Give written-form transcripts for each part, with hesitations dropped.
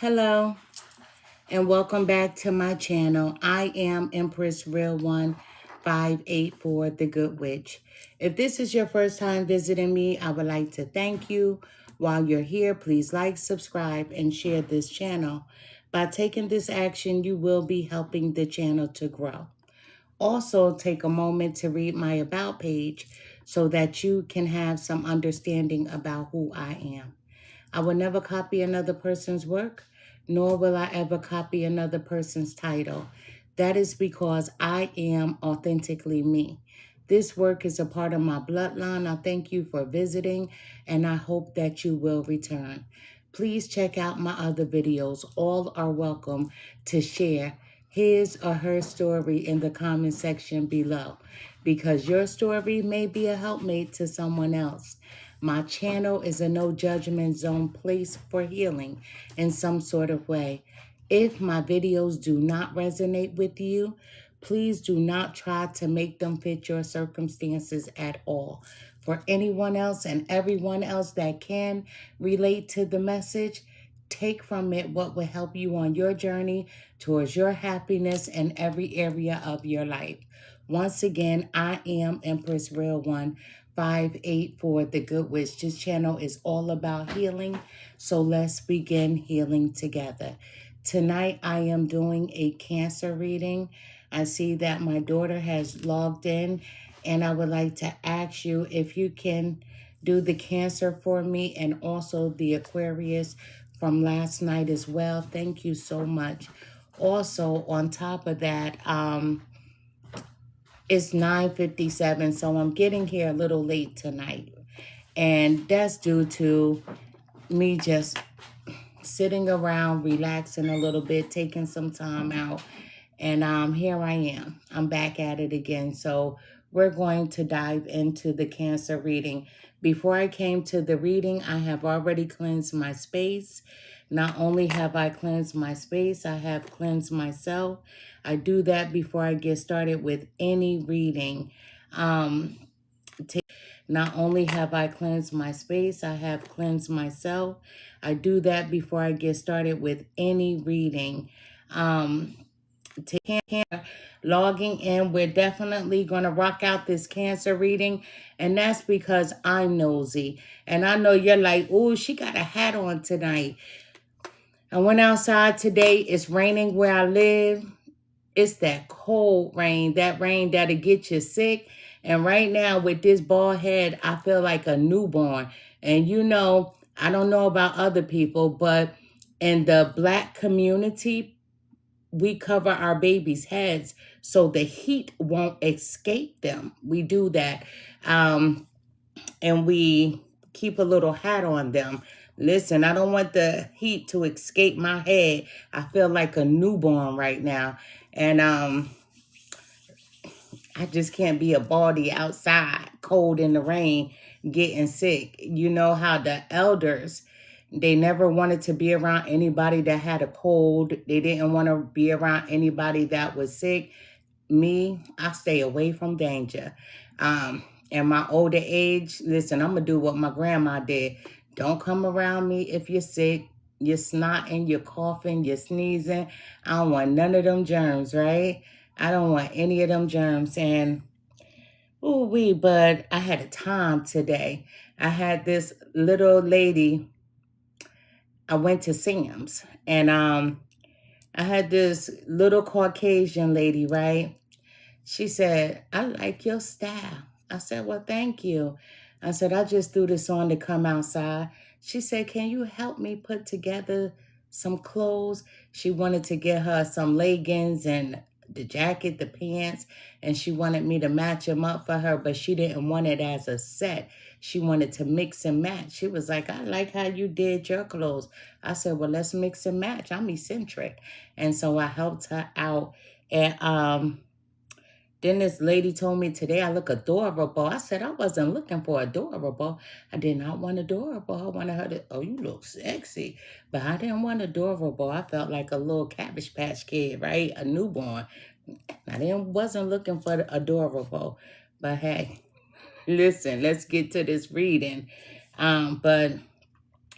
Hello and welcome back to my channel. I am Empress Real One 584, The Good Witch. If this is your first time visiting me, I would like to thank you. While you're here, please like, subscribe, and share this channel. By taking this action, you will be helping the channel to grow. Also, take a moment to read my About page so that you can have some understanding about who I am. I will never copy another person's work, nor will I ever copy another person's title. That is because I am authentically me. This work is a part of my bloodline. I thank you for visiting, and I hope that you will return. Please check out my other videos. All are welcome to share his or her story in the comment section below, because your story may be a helpmate to someone else. My channel is a no judgment zone place for healing in some sort of way. If my videos do not resonate with you, please do not try to make them fit your circumstances at all. For anyone else and everyone else that can relate to the message, take from it what will help you on your journey towards your happiness in every area of your life. Once again, I am Empress Real One 584, The Good Witch. This channel is all about healing, so let's begin healing together. Tonight, I am doing a Cancer reading. I see that my daughter has logged in, and I would like to ask you if you can do the Cancer for me and also the Aquarius from last night as well. Thank you so much. Also, on top of that, it's 9:57, so I'm getting here a little late tonight. And that's due to me just sitting around, relaxing a little bit, taking some time out. And here I am. I'm back at it again. So we're going to dive into the Cancer reading. Before I came to the reading, I have already cleansed my space. Not only have I cleansed my space, I have cleansed myself. I do that before I get started with any reading. Not only have I cleansed my space, I have cleansed myself. I do that before I get started with any reading. Logging in, we're definitely going to rock out this Cancer reading, and that's because I'm nosy. And I know you're like, oh, she got a hat on tonight. I went outside today. It's raining where I live. It's that cold rain, that rain that'll get you sick. And right now with this bald head, I feel like a newborn. And you know, I don't know about other people, but in the Black community, we cover our babies' heads so the heat won't escape them. We do that. And we keep a little hat on them. Listen, I don't want the heat to escape my head. I feel like a newborn right now. And I just can't be a baldy outside, cold in the rain, getting sick. You know how the elders, they never wanted to be around anybody that had a cold. They didn't want to be around anybody that was sick. Me, I stay away from danger. In my older age, listen, I'm going to do what my grandma did. Don't come around me if you're sick, you're snotting, you're coughing, you're sneezing. I don't want none of them germs, right? I don't want any of them germs. And, but I had a time today. I had this little lady. I went to Sam's, and I had this little Caucasian lady, right? She said, I like your style. I said, well, thank you. I said, I just threw this on to come outside. She said, can you help me put together some clothes? She wanted to get her some leggings and the jacket, the pants, and she wanted me to match them up for her, but she didn't want it as a set. She wanted to mix and match. She was like, I like how you did your clothes. I said, well, let's mix and match. I'm eccentric. And so I helped her out. And then this lady told me today I look adorable. I said I wasn't looking for adorable. I did not want adorable. I wanted her to, oh, you look sexy. But I didn't want adorable. I felt like a little Cabbage Patch Kid, right? A newborn. Wasn't looking for adorable. But hey, listen, let's get to this reading. But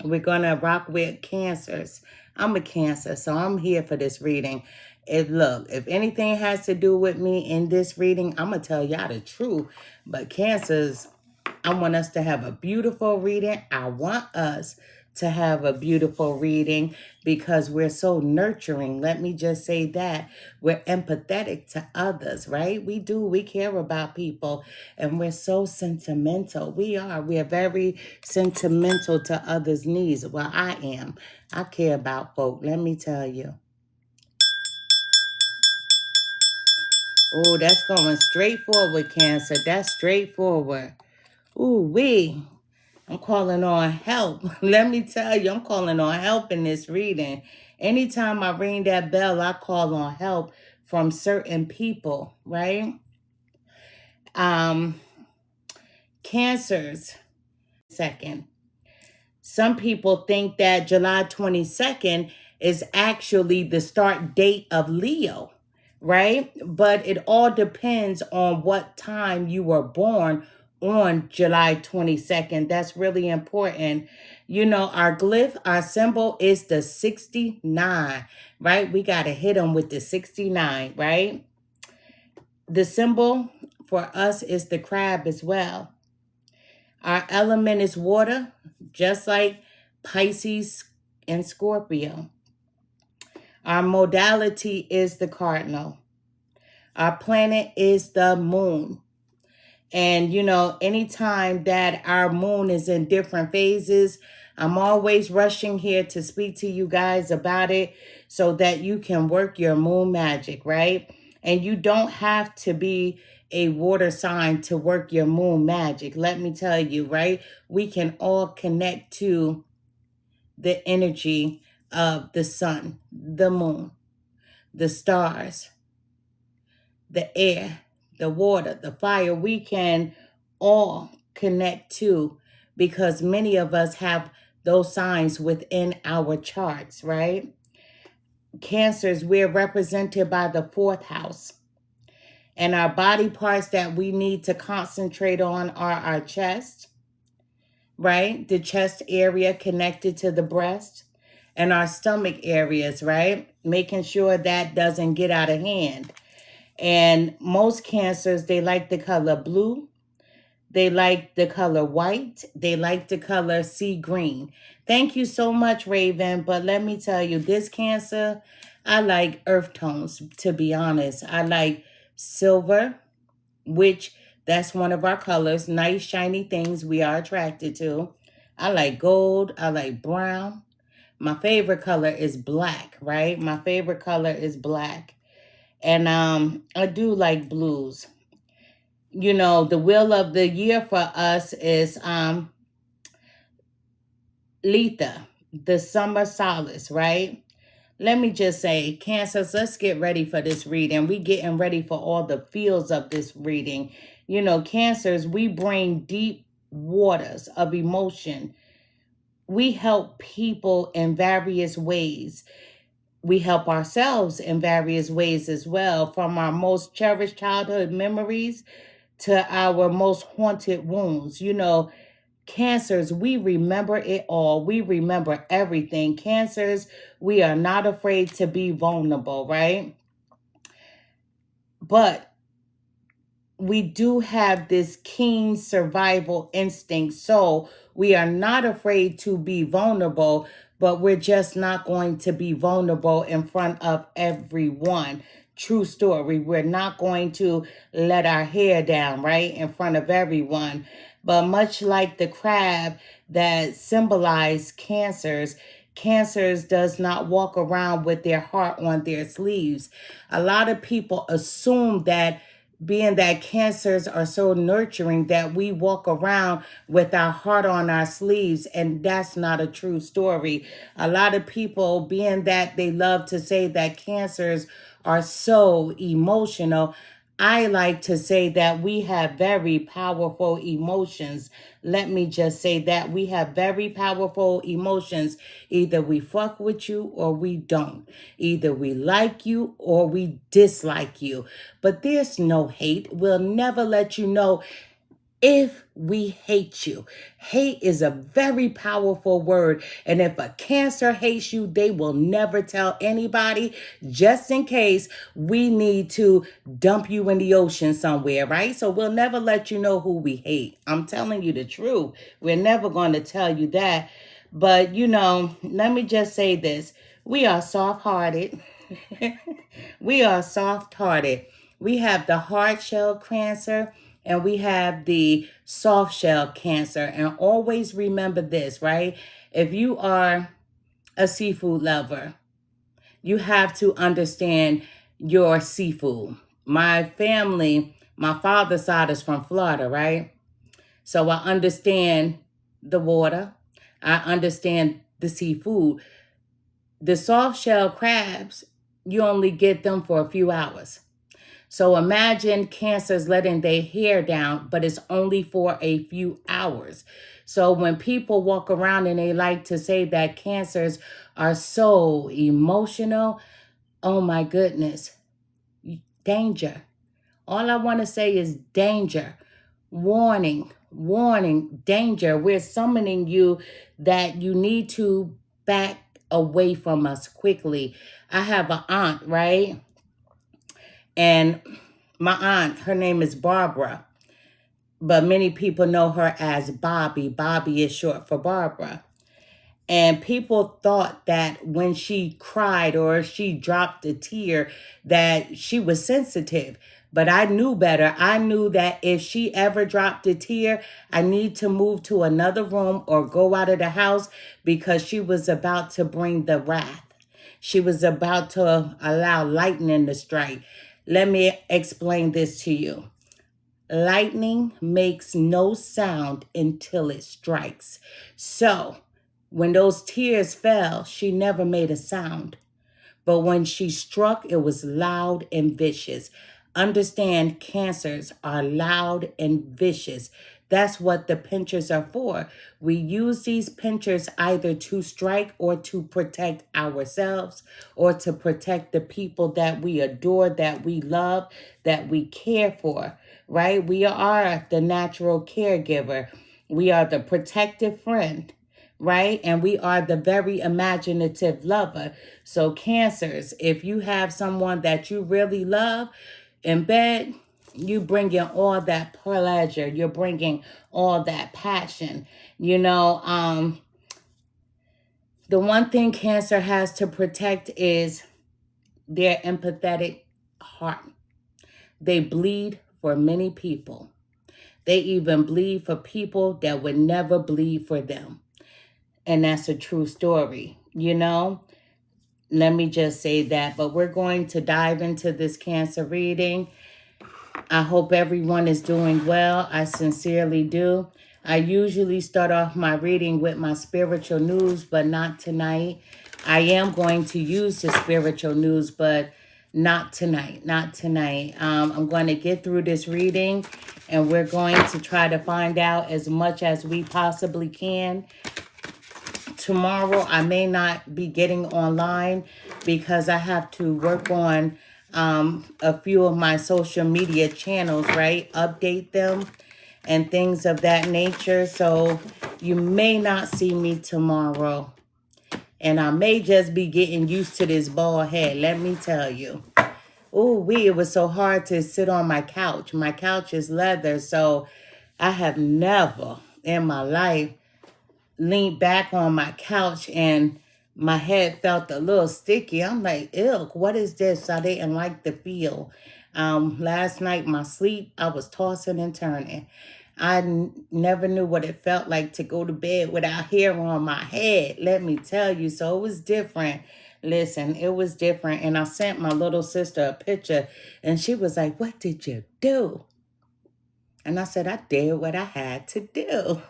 we're going to rock with Cancers. I'm a Cancer, so I'm here for this reading. If anything has to do with me in this reading, I'm going to tell y'all the truth. But Cancers, I want us to have a beautiful reading. I want us to have a beautiful reading because we're so nurturing. Let me just say that. We're empathetic to others, right? We care about people, and we're so sentimental. We are very sentimental to others' needs. Well, I am. I care about folk, let me tell you. Oh, that's going straight forward, Cancer. That's straightforward. Ooh, I'm calling on help. Let me tell you, I'm calling on help in this reading. Anytime I ring that bell, I call on help from certain people, right? Cancers. Second. Some people think that July 22nd is actually the start date of Leo, right? But it all depends on what time you were born on July 22nd. That's really important. You know, our glyph, our symbol is the 69, right? We got to hit them with the 69, right? The symbol for us is the crab as well. Our element is water, just like Pisces and Scorpio. Our modality is the cardinal. Our planet is the moon. And, you know, anytime that our moon is in different phases, I'm always rushing here to speak to you guys about it so that you can work your moon magic, right? And you don't have to be a water sign to work your moon magic. Let me tell you, right? We can all connect to the energy of the sun, the moon, the stars, the air, the water, the fire. We can all connect to because many of us have those signs within our charts, right? Cancers, we're represented by the fourth house. And our body parts that we need to concentrate on are our chest, right? The chest area connected to the breast, and our stomach areas, right? Making sure that doesn't get out of hand. And most Cancers, they like the color blue. They like the color white. They like the color sea green. Thank you so much, Raven. But let me tell you, this Cancer, I like earth tones, to be honest. I like silver, which that's one of our colors. Nice, shiny things we are attracted to. I like gold. I like brown. My favorite color is black, right? My favorite color is black. And I do like blues. You know, the wheel of the year for us is Letha, the summer solace, right? Let me just say, Cancers, let's get ready for this reading. We getting ready for all the feels of this reading. You know, Cancers, we bring deep waters of emotion. We help people in various ways. We help ourselves in various ways as well, from our most cherished childhood memories to our most haunted wounds. You know, Cancers, we remember it all. We remember everything. Cancers, we are not afraid to be vulnerable, right? But we do have this keen survival instinct. So we are not afraid to be vulnerable, but we're just not going to be vulnerable in front of everyone. True story. We're not going to let our hair down, right, in front of everyone. But much like the crab that symbolized Cancers, Cancers does not walk around with their heart on their sleeves. A lot of people assume that being that Cancers are so nurturing that we walk around with our heart on our sleeves, and that's not a true story. A lot of people, being that they love to say that Cancers are so emotional, I like to say that we have very powerful emotions. Let me just say that we have very powerful emotions. Either we fuck with you or we don't. Either we like you or we dislike you. But there's no hate. We'll never let you know if we hate you. Hate is a very powerful word. And if a Cancer hates you, they will never tell anybody, just in case we need to dump you in the ocean somewhere, right? So we'll never let you know who we hate. I'm telling you the truth. We're never going to tell you that. But, let me just say this. We are soft-hearted. We are soft-hearted. We have the hard shell Cancer and we have the soft shell Cancer. And always remember this, right? If you are a seafood lover, you have to understand your seafood. My family, my father's side is from Florida, right? So I understand the water. I understand the seafood. The soft shell crabs, you only get them for a few hours. So imagine Cancers letting their hair down, but it's only for a few hours. So when people walk around and they like to say that Cancers are so emotional, oh my goodness, danger. All I want to say is danger. Warning, warning, danger. We're summoning you that you need to back away from us quickly. I have an aunt, right? And my aunt, her name is Barbara, but many people know her as Bobby. Bobby is short for Barbara. And people thought that when she cried or she dropped a tear, that she was sensitive. But I knew better. I knew that if she ever dropped a tear, I need to move to another room or go out of the house because she was about to bring the wrath. She was about to allow lightning to strike. Let me explain this to you. Lightning makes no sound until it strikes. So when those tears fell, she never made a sound. But when she struck, it was loud and vicious. Understand, Cancers are loud and vicious. That's what the pinchers are for. We use these pinchers either to strike or to protect ourselves or to protect the people that we adore, that we love, that we care for, right? We are the natural caregiver. We are the protective friend, right? And we are the very imaginative lover. So Cancers, if you have someone that you really love in bed, you bringing all that pleasure. You're bringing all that passion. The one thing Cancer has to protect is their empathetic heart. They bleed for many people. They even bleed for people that would never bleed for them. And that's a true story, Let me just say that. But we're going to dive into this Cancer reading. I hope everyone is doing well. I sincerely do. I usually start off my reading with my spiritual news, but not tonight. I am going to use the spiritual news, but not tonight. Not tonight. I'm going to get through this reading, and we're going to try to find out as much as we possibly can. Tomorrow, I may not be getting online because I have to work on a few of my social media channels, right? Update them and things of that nature. So you may not see me tomorrow. And I may just be getting used to this bald head. Let me tell you. Oh, it was so hard to sit on my couch. My couch is leather. So I have never in my life leaned back on my couch and my head felt a little sticky. I'm like, ew, what is this? I didn't like the feel. Last night, my sleep, I was tossing and turning. I never knew what it felt like to go to bed without hair on my head. Let me tell you. So it was different. Listen, it was different. And I sent my little sister a picture and she was like, what did you do? And I said, I did what I had to do.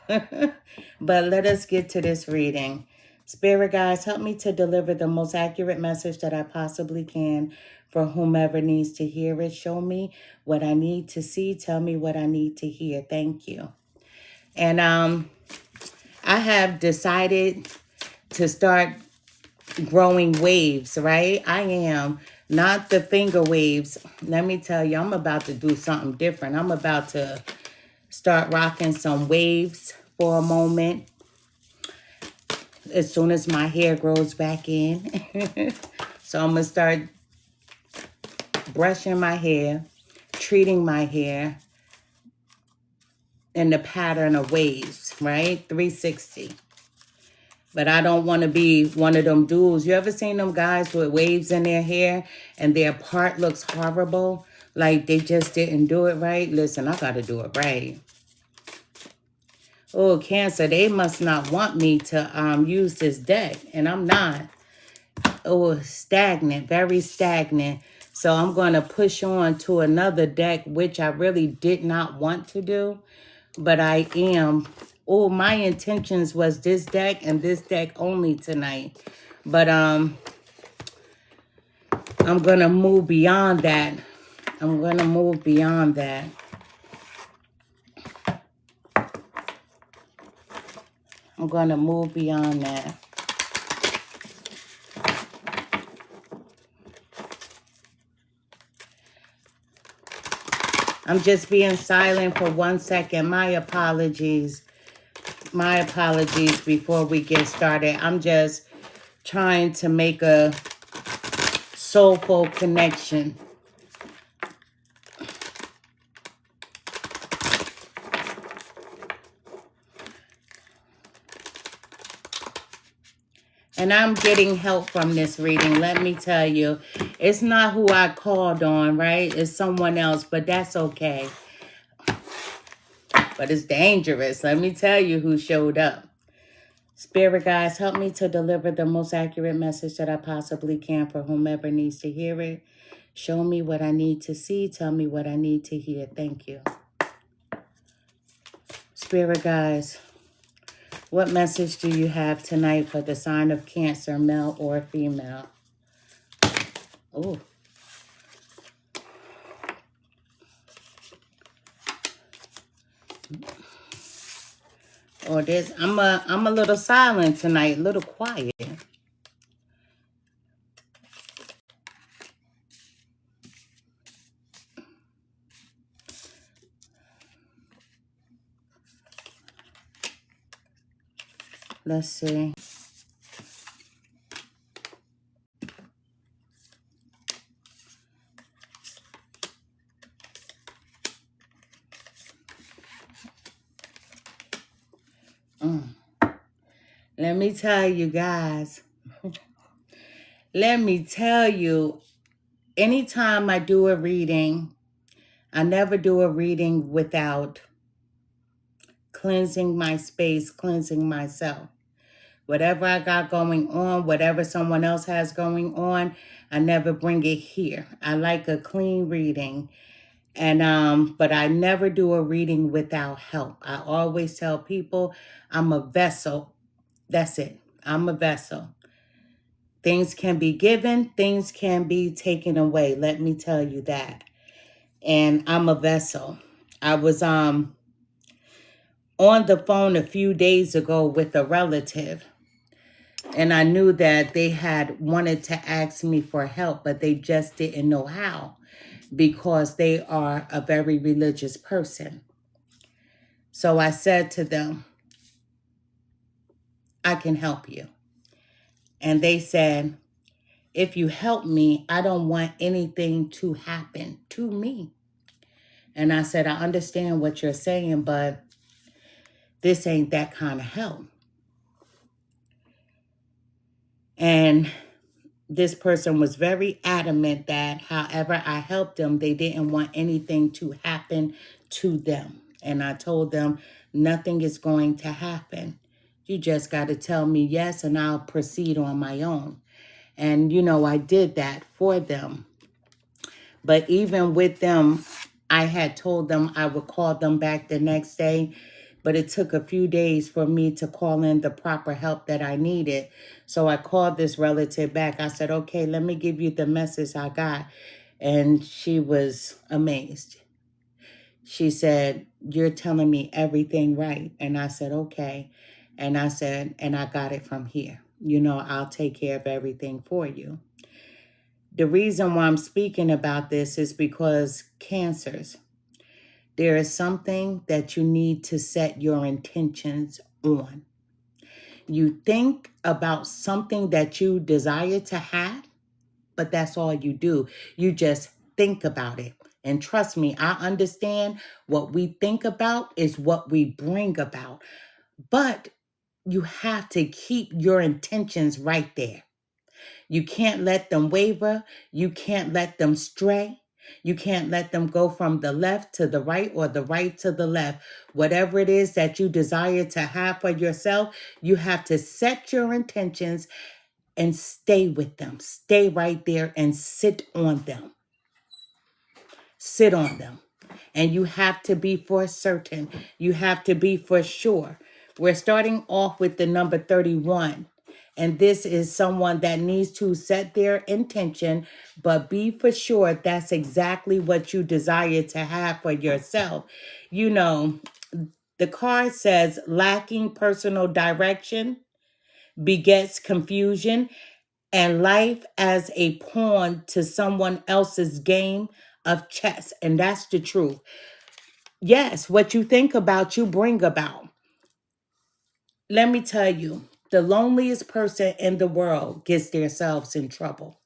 But let us get to this reading. Spirit guides, help me to deliver the most accurate message that I possibly can for whomever needs to hear it. Show me what I need to see. Tell me what I need to hear. Thank you. And I have decided to start growing waves, right? I am. Not the finger waves. Let me tell you, I'm about to do something different. I'm about to start rocking some waves for a moment as soon as my hair grows back in. So I'm going to start brushing my hair, treating my hair in the pattern of waves, right? 360. But I don't want to be one of them dudes. You ever seen them guys with waves in their hair and their part looks horrible? Like they just didn't do it right? Listen, I got to do it right. Oh, Cancer, they must not want me to use this deck. And I'm not. Oh, stagnant, very stagnant. So I'm going to push on to another deck, which I really did not want to do. But I am. Oh, my intentions was this deck and this deck only tonight. But I'm going to move beyond that. I'm going to move beyond that. I'm going to move beyond that. I'm just being silent for 1 second. My apologies. My apologies before we get started. I'm just trying to make a soulful connection. And I'm getting help from this reading. Let me tell you, it's not who I called on, right? It's someone else, but that's okay. But it's dangerous. Let me tell you who showed up. Spirit guides, help me to deliver the most accurate message that I possibly can for whomever needs to hear it. Show me what I need to see. Tell me what I need to hear. Thank you. Spirit guides, what message do you have tonight for the sign of Cancer, male or female? Oh. Or this, I'm a little silent tonight, a little quiet. Let's see. Let me tell you guys. Let me tell you, anytime I do a reading, I never do a reading without cleansing my space, cleansing myself. Whatever I got going on, whatever someone else has going on, I never bring it here. I like a clean reading. And but I never do a reading without help. I always tell people I'm a vessel. That's it. I'm a vessel. Things can be given, things can be taken away. Let me tell you that. And I'm a vessel. I was on the phone a few days ago with a relative, and I knew that they had wanted to ask me for help, but they just didn't know how, because they are a very religious person. So I said to them, I can help you. And they said, if you help me, I don't want anything to happen to me. And I said, I understand what you're saying, but this ain't that kind of help. And this person was very adamant that however I helped them, they didn't want anything to happen to them. And I told them, nothing is going to happen. You just got to tell me yes, and I'll proceed on my own. And, you know, I did that for them. But even with them, I had told them I would call them back the next day. But it took a few days for me to call in the proper help that I needed. So I called this relative back. I said, okay, let me give you the message I got. And she was amazed. She said, you're telling me everything right. And I said, okay. And I said, and I got it from here. You know, I'll take care of everything for you. The reason why I'm speaking about this is because Cancers, There is something that you need to set your intentions on. You think about something that you desire to have, but that's all you do. You just think about it. And trust me, I understand what we think about is what we bring about. But you have to keep your intentions right there. You can't let them waver. You can't let them stray. You can't let them go from the left to the right or the right to the left. Whatever it is that you desire to have for yourself, you have to set your intentions and stay with them. Stay right there and sit on them. Sit on them. And you have to be for certain. You have to be for sure. We're starting off with the number 31. And this is someone that needs to set their intention, but be for sure that's exactly what you desire to have for yourself. You know, the card says lacking personal direction begets confusion and life as a pawn to someone else's game of chess. And that's the truth. Yes, what you think about, you bring about. Let me tell you, the loneliest person in the world gets themselves in trouble.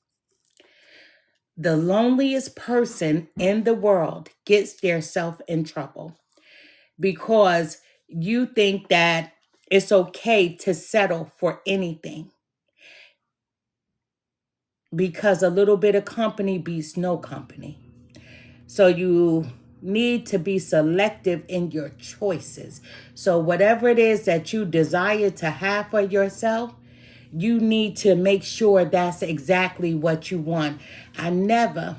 The loneliest person in the world gets themselves in trouble because you think that it's okay to settle for anything because a little bit of company beats no company. So you need to be selective in your choices. So whatever it is that you desire to have for yourself, you need to make sure that's exactly what you want. I never,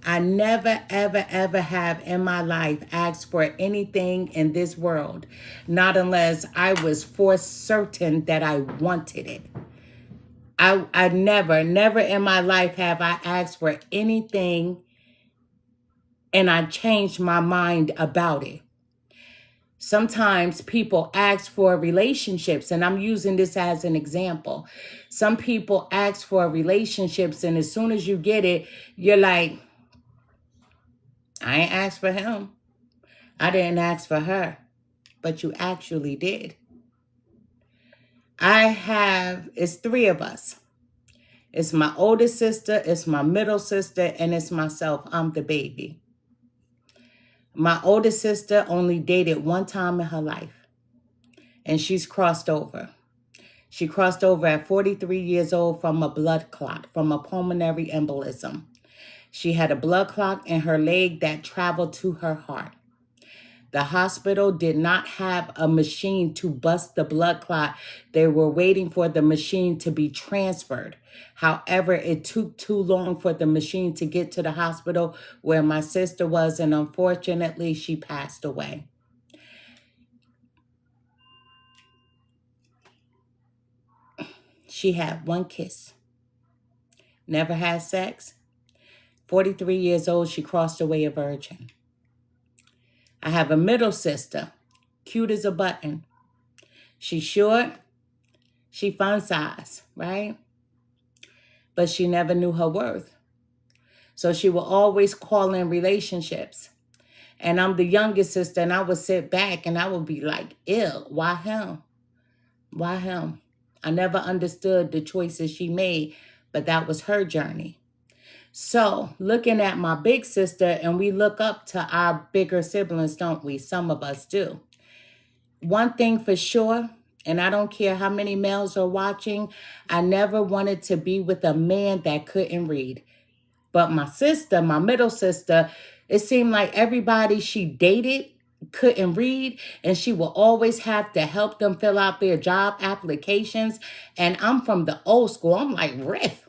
ever have in my life asked for anything in this world, not unless I was for certain that I wanted it. I never in my life have I asked for anything and I changed my mind about it. Sometimes people ask for relationships, and I'm using this as an example. Some people ask for relationships, and as soon as you get it, you're like, I ain't asked for him. I didn't ask for her, but you actually did. It's three of us. It's my oldest sister, it's my middle sister, and it's myself. I'm the baby. My oldest sister only dated one time in her life, and she's crossed over. She crossed over at 43 years old from a blood clot, from a pulmonary embolism. She had a blood clot in her leg that traveled to her heart. The hospital did not have a machine to bust the blood clot. They were waiting for the machine to be transferred. However, it took too long for the machine to get to the hospital where my sister was, and unfortunately, she passed away. She had one kiss. Never had sex. 43 years old, she crossed away a virgin. I have a middle sister, cute as a button. She's short, she fun size, right? But she never knew her worth. So she will always call in relationships. And I'm the youngest sister, and I would sit back and I would be like, ew, why him? Why him? I never understood the choices she made, but that was her journey. So looking at my big sister, and we look up to our bigger siblings, don't we? Some of us do. One thing for sure, and I don't care how many males are watching, I never wanted to be with a man that couldn't read. But my sister, my middle sister, it seemed like everybody she dated couldn't read, and she will always have to help them fill out their job applications. And I'm from the old school. I'm like, Riff.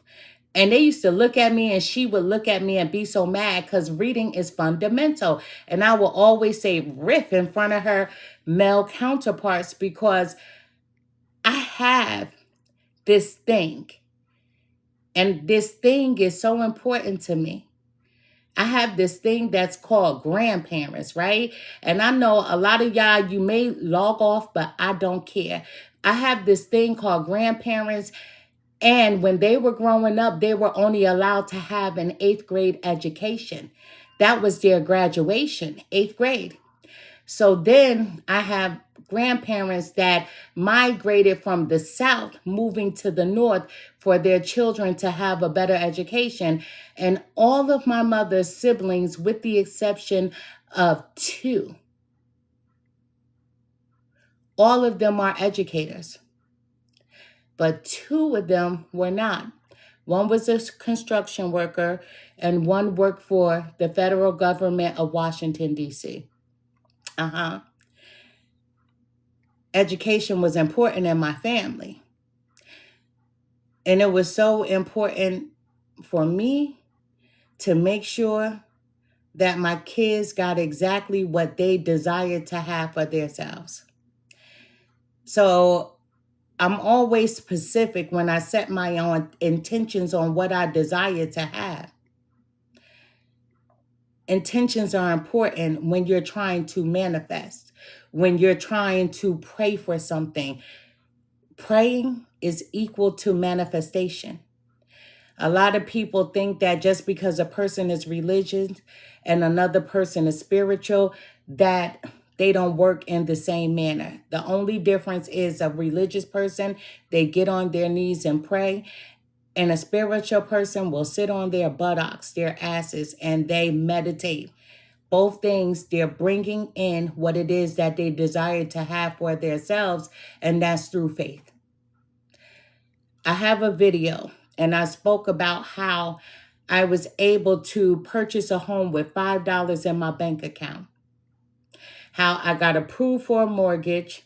And they used to look at me, and she would look at me and be so mad because reading is fundamental. And I will always say Riff in front of her male counterparts because I have this thing. And this thing is so important to me. I have this thing that's called grandparents, right? And I know a lot of y'all, you may log off, but I don't care. I have this thing called grandparents. And when they were growing up, they were only allowed to have an 8th grade education. That was their graduation, 8th grade. So then I have grandparents that migrated from the South, moving to the North for their children to have a better education. And all of my mother's siblings, with the exception of 2, all of them are educators, but 2 of them were not. One was a construction worker, and one worked for the federal government of Washington, D.C. Education was important in my family. And it was so important for me to make sure that my kids got exactly what they desired to have for themselves. So I'm always specific when I set my own intentions on what I desire to have. Intentions are important when you're trying to manifest, when you're trying to pray for something. Praying is equal to manifestation. A lot of people think that just because a person is religious and another person is spiritual, that they don't work in the same manner. The only difference is a religious person, they get on their knees and pray, and a spiritual person will sit on their buttocks, their asses, and they meditate. Both things, they're bringing in what it is that they desire to have for themselves, and that's through faith. I have a video, and I spoke about how I was able to purchase a home with $5 in my bank account. How I got approved for a mortgage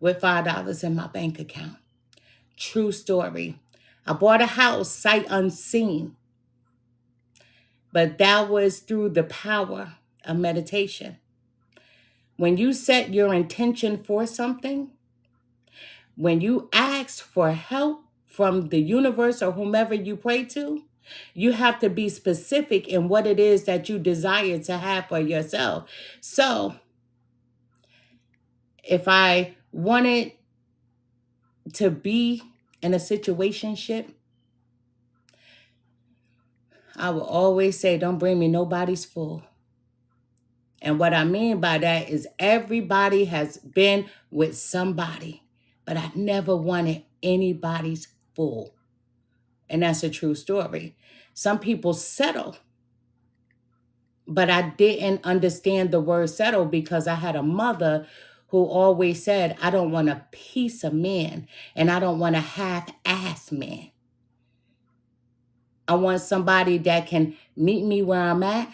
with $5 in my bank account. True story. I bought a house sight unseen, but that was through the power of meditation. When you set your intention for something, when you ask for help from the universe or whomever you pray to, you have to be specific in what it is that you desire to have for yourself. So if I wanted to be in a situationship, I will always say, don't bring me nobody's fool. And what I mean by that is everybody has been with somebody, but I never wanted anybody's fool. And that's a true story. Some people settle, but I didn't understand the word settle because I had a mother who always said, I don't want a piece of man and I don't want a half-ass man. I want somebody that can meet me where I'm at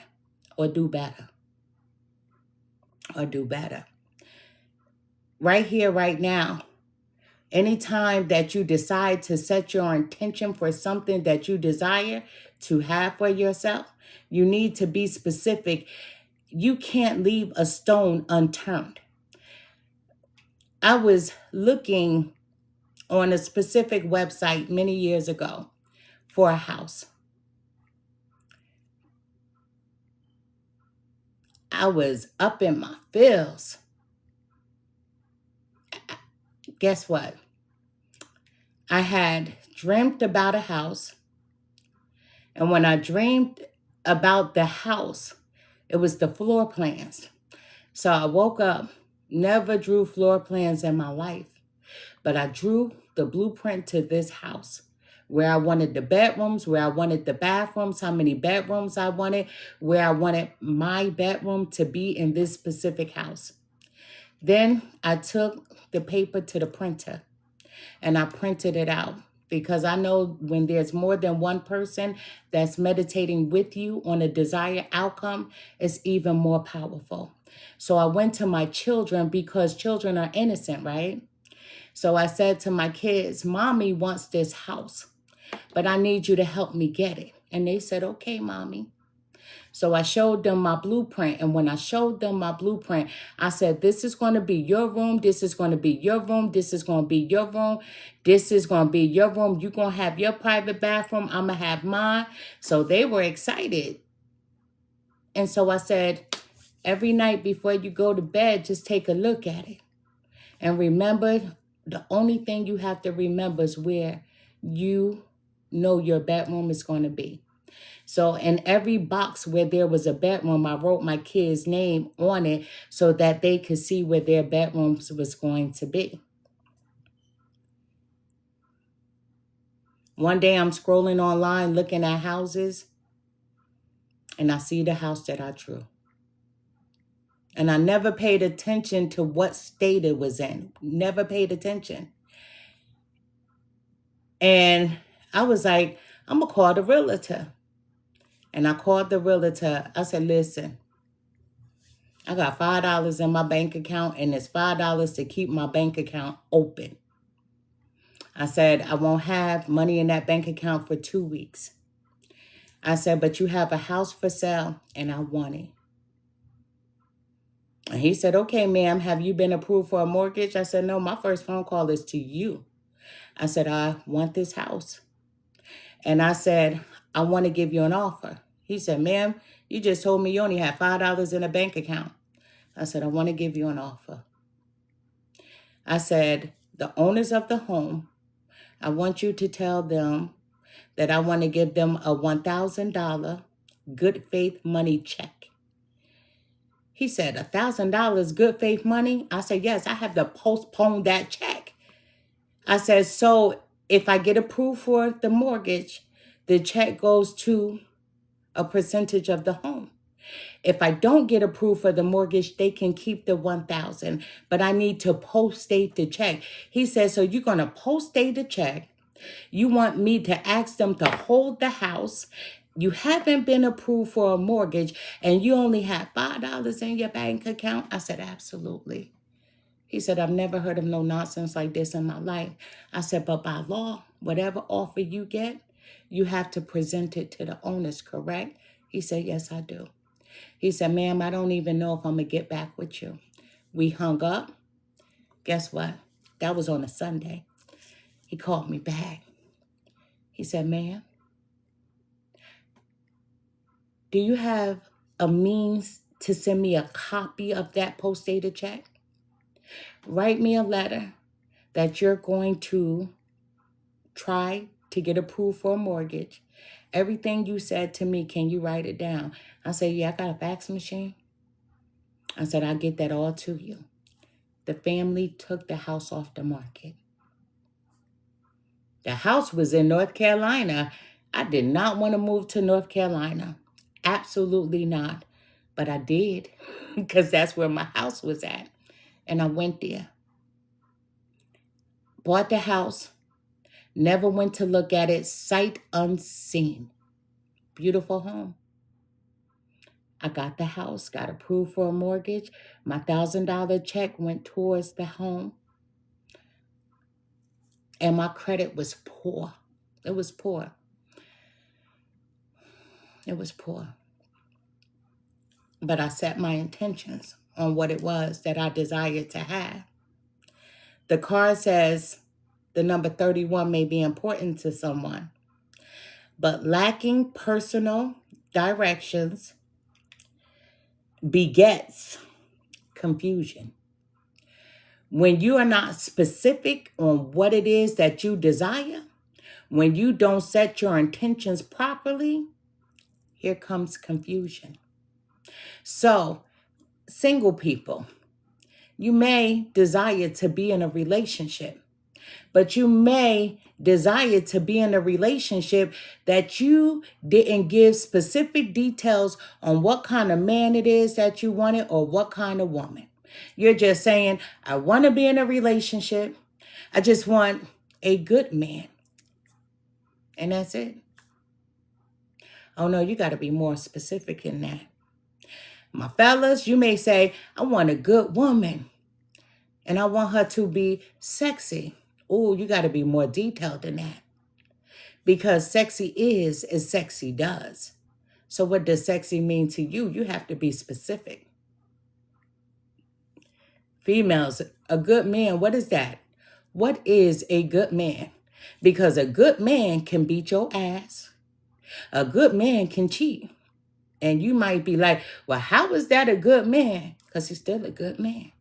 or do better. Right here, right now, anytime that you decide to set your intention for something that you desire to have for yourself, you need to be specific. You can't leave a stone unturned. I was looking on a specific website many years ago for a house. I was up in my feels. Guess what? I had dreamt about a house. And when I dreamed about the house, it was the floor plans. So I woke up, never drew floor plans in my life, but I drew the blueprint to this house, where I wanted the bedrooms, where I wanted the bathrooms, how many bedrooms I wanted, where I wanted my bedroom to be in this specific house. Then I took the paper to the printer and I printed it out, because I know when there's more than one person that's meditating with you on a desired outcome, it's even more powerful. So I went to my children, because children are innocent, right? So I said to my kids, Mommy wants this house, but I need you to help me get it. And they said, okay, Mommy. So I showed them my blueprint. And when I showed them my blueprint, I said, this is going to be your room. This is going to be your room. This is going to be your room. This is going to be your room. You're going to have your private bathroom. I'm going to have mine. So they were excited. And so I said, every night before you go to bed, just take a look at it. And remember, the only thing you have to remember is where you know your bedroom is going to be. So in every box where there was a bedroom, I wrote my kids' name on it so that they could see where their bedrooms was going to be. One day I'm scrolling online looking at houses, and I see the house that I drew. And I never paid attention to what state it was in. Never paid attention. And I was like, I'm going to call the realtor. And I called the realtor. I said, listen, I got $5 in my bank account, and it's $5 to keep my bank account open. I said, I won't have money in that bank account for 2 weeks. I said, but you have a house for sale, and I want it. And he said, okay, ma'am, have you been approved for a mortgage? I said, no, my first phone call is to you. I said, I want this house. And I said, I want to give you an offer. He said, ma'am, you just told me you only have $5 in a bank account. I said, I want to give you an offer. I said, the owners of the home, I want you to tell them that I want to give them a $1,000 good faith money check. He said, $1,000 good faith money? I said, yes, I have to postpone that check. I said, so if I get approved for the mortgage, the check goes to a percentage of the home. If I don't get approved for the mortgage, they can keep the $1,000, but I need to post-date the check. He said, so you're going to post-date the check. You want me to ask them to hold the house. You haven't been approved for a mortgage, and you only have $5 in your bank account? I said, absolutely. He said, I've never heard of no nonsense like this in my life. I said, but by law, whatever offer you get, you have to present it to the owners, correct? He said, yes, I do. He said, ma'am, I don't even know if I'm going to get back with you. We hung up. Guess what? That was on a Sunday. He called me back. He said, ma'am, do you have a means to send me a copy of that post-dated check? Write me a letter that you're going to try to get approved for a mortgage. Everything you said to me, can you write it down? I said, yeah, I got a fax machine. I said, I'll get that all to you. The family took the house off the market. The house was in North Carolina. I did not want to move to North Carolina. Absolutely not. But I did, because that's where my house was at. And I went there. Bought the house. Never went to look at it. Sight unseen. Beautiful home. I got the house, got approved for a mortgage. My $1,000 check went towards the home. And my credit was poor. It was poor. It was poor. But I set my intentions on what it was that I desired to have. The card says the number 31 may be important to someone, but lacking personal directions begets confusion. When you are not specific on what it is that you desire, when you don't set your intentions properly, here comes confusion. So, single people, you may desire to be in a relationship, but you may desire to be in a relationship that you didn't give specific details on what kind of man it is that you wanted or what kind of woman. You're just saying, I want to be in a relationship. I just want a good man. And that's it. Oh no, you got to be more specific in that. My fellas, you may say, I want a good woman and I want her to be sexy. Oh, you got to be more detailed than that. Because sexy is as sexy does. So what does sexy mean to you? You have to be specific. Females, a good man, what is that? What is a good man? Because a good man can beat your ass. A good man can cheat. And you might be like, well, how is that a good man? Because he's still a good man.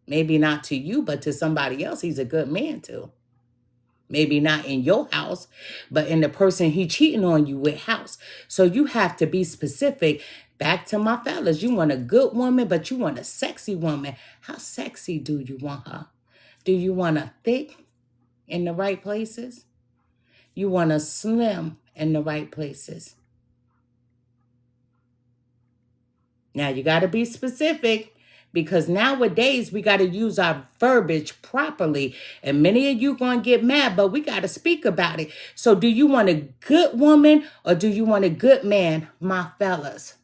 Maybe not to you, but to somebody else, he's a good man too. Maybe not in your house, but in the person he cheating on you with house. So you have to be specific. Back to my fellas, you want a good woman, but you want a sexy woman. How sexy do you want her? Do you want a thick in the right places? You want a slim in the right places? Now you got to be specific, because nowadays we got to use our verbiage properly. And many of you going to get mad, but we got to speak about it. So do you want a good woman or do you want a good man, my fellas?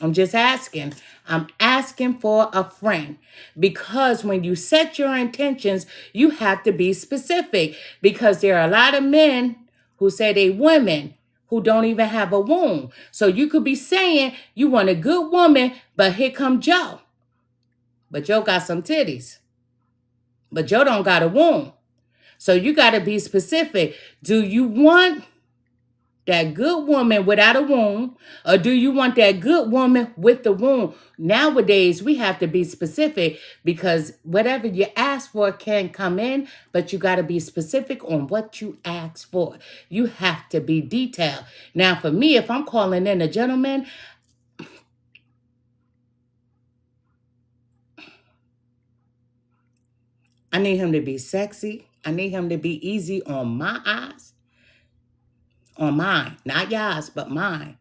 I'm just asking. I'm asking for a friend, because when you set your intentions, you have to be specific, because there are a lot of men who say they women who don't even have a womb. So you could be saying you want a good woman, but here come Joe. But Joe got some titties, but Joe don't got a womb. So you got to be specific. Do you want that good woman without a womb, or do you want that good woman with the womb? Nowadays, we have to be specific, because whatever you ask for can come in, but you got to be specific on what you ask for. You have to be detailed. Now, for me, if I'm calling in a gentleman, I need him to be sexy. I need him to be easy on my eyes. On mine, not yours, but mine.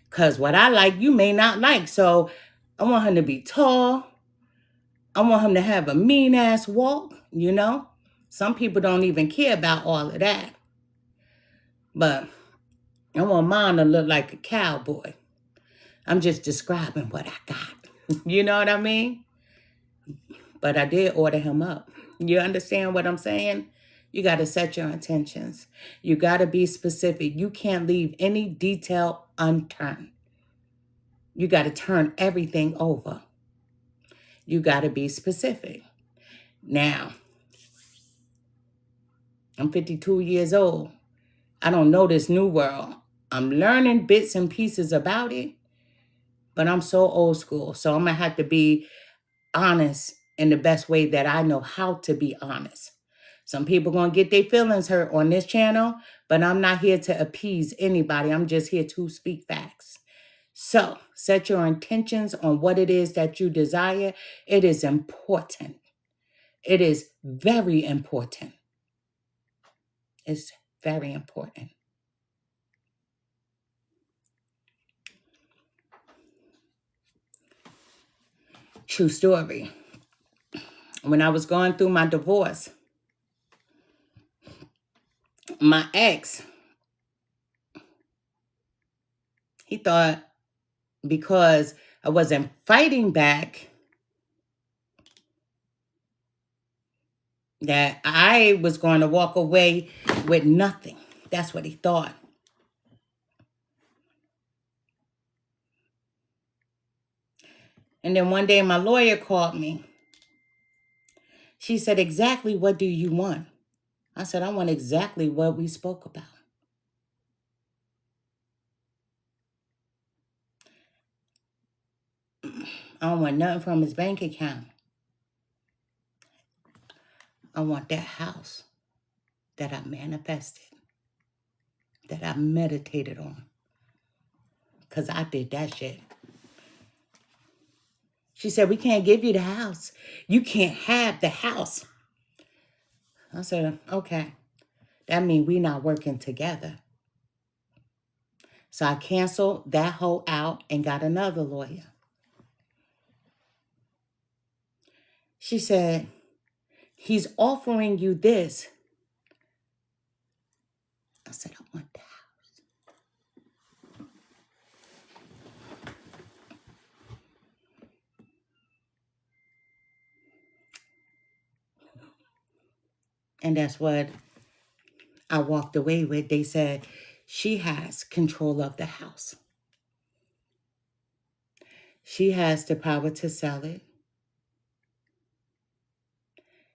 Because what I like, you may not like. So I want him to be tall. I want him to have a mean-ass walk, you know? Some people don't even care about all of that. But I want mine to look like a cowboy. I'm just describing what I got. You know what I mean? But I did order him up. You understand what I'm saying? You got to set your intentions. You got to be specific. You can't leave any detail unturned. You got to turn everything over. You got to be specific. Now, I'm 52 years old. I don't know this new world. I'm learning bits and pieces about it, but I'm so old school. So I'm going to have to be honest in the best way that I know how to be honest. Some people going to get their feelings hurt on this channel, but I'm not here to appease anybody. I'm just here to speak facts. So set your intentions on what it is that you desire. It is important. It is very important. It's very important. True story. When I was going through my divorce, my ex, he thought because I wasn't fighting back that I was going to walk away with nothing. That's what he thought. And then one day my lawyer called me. She said, exactly what do you want? I said, I want exactly what we spoke about. I don't want nothing from his bank account. I want that house that I manifested, that I meditated on. Because I did that shit. She said, we can't give you the house. You can't have the house. I said, okay. That means we not working together. So I canceled that hoe out and got another lawyer. She said, he's offering you this. I said, I want the house. And that's what I walked away with. They said, she has control of the house. She has the power to sell it.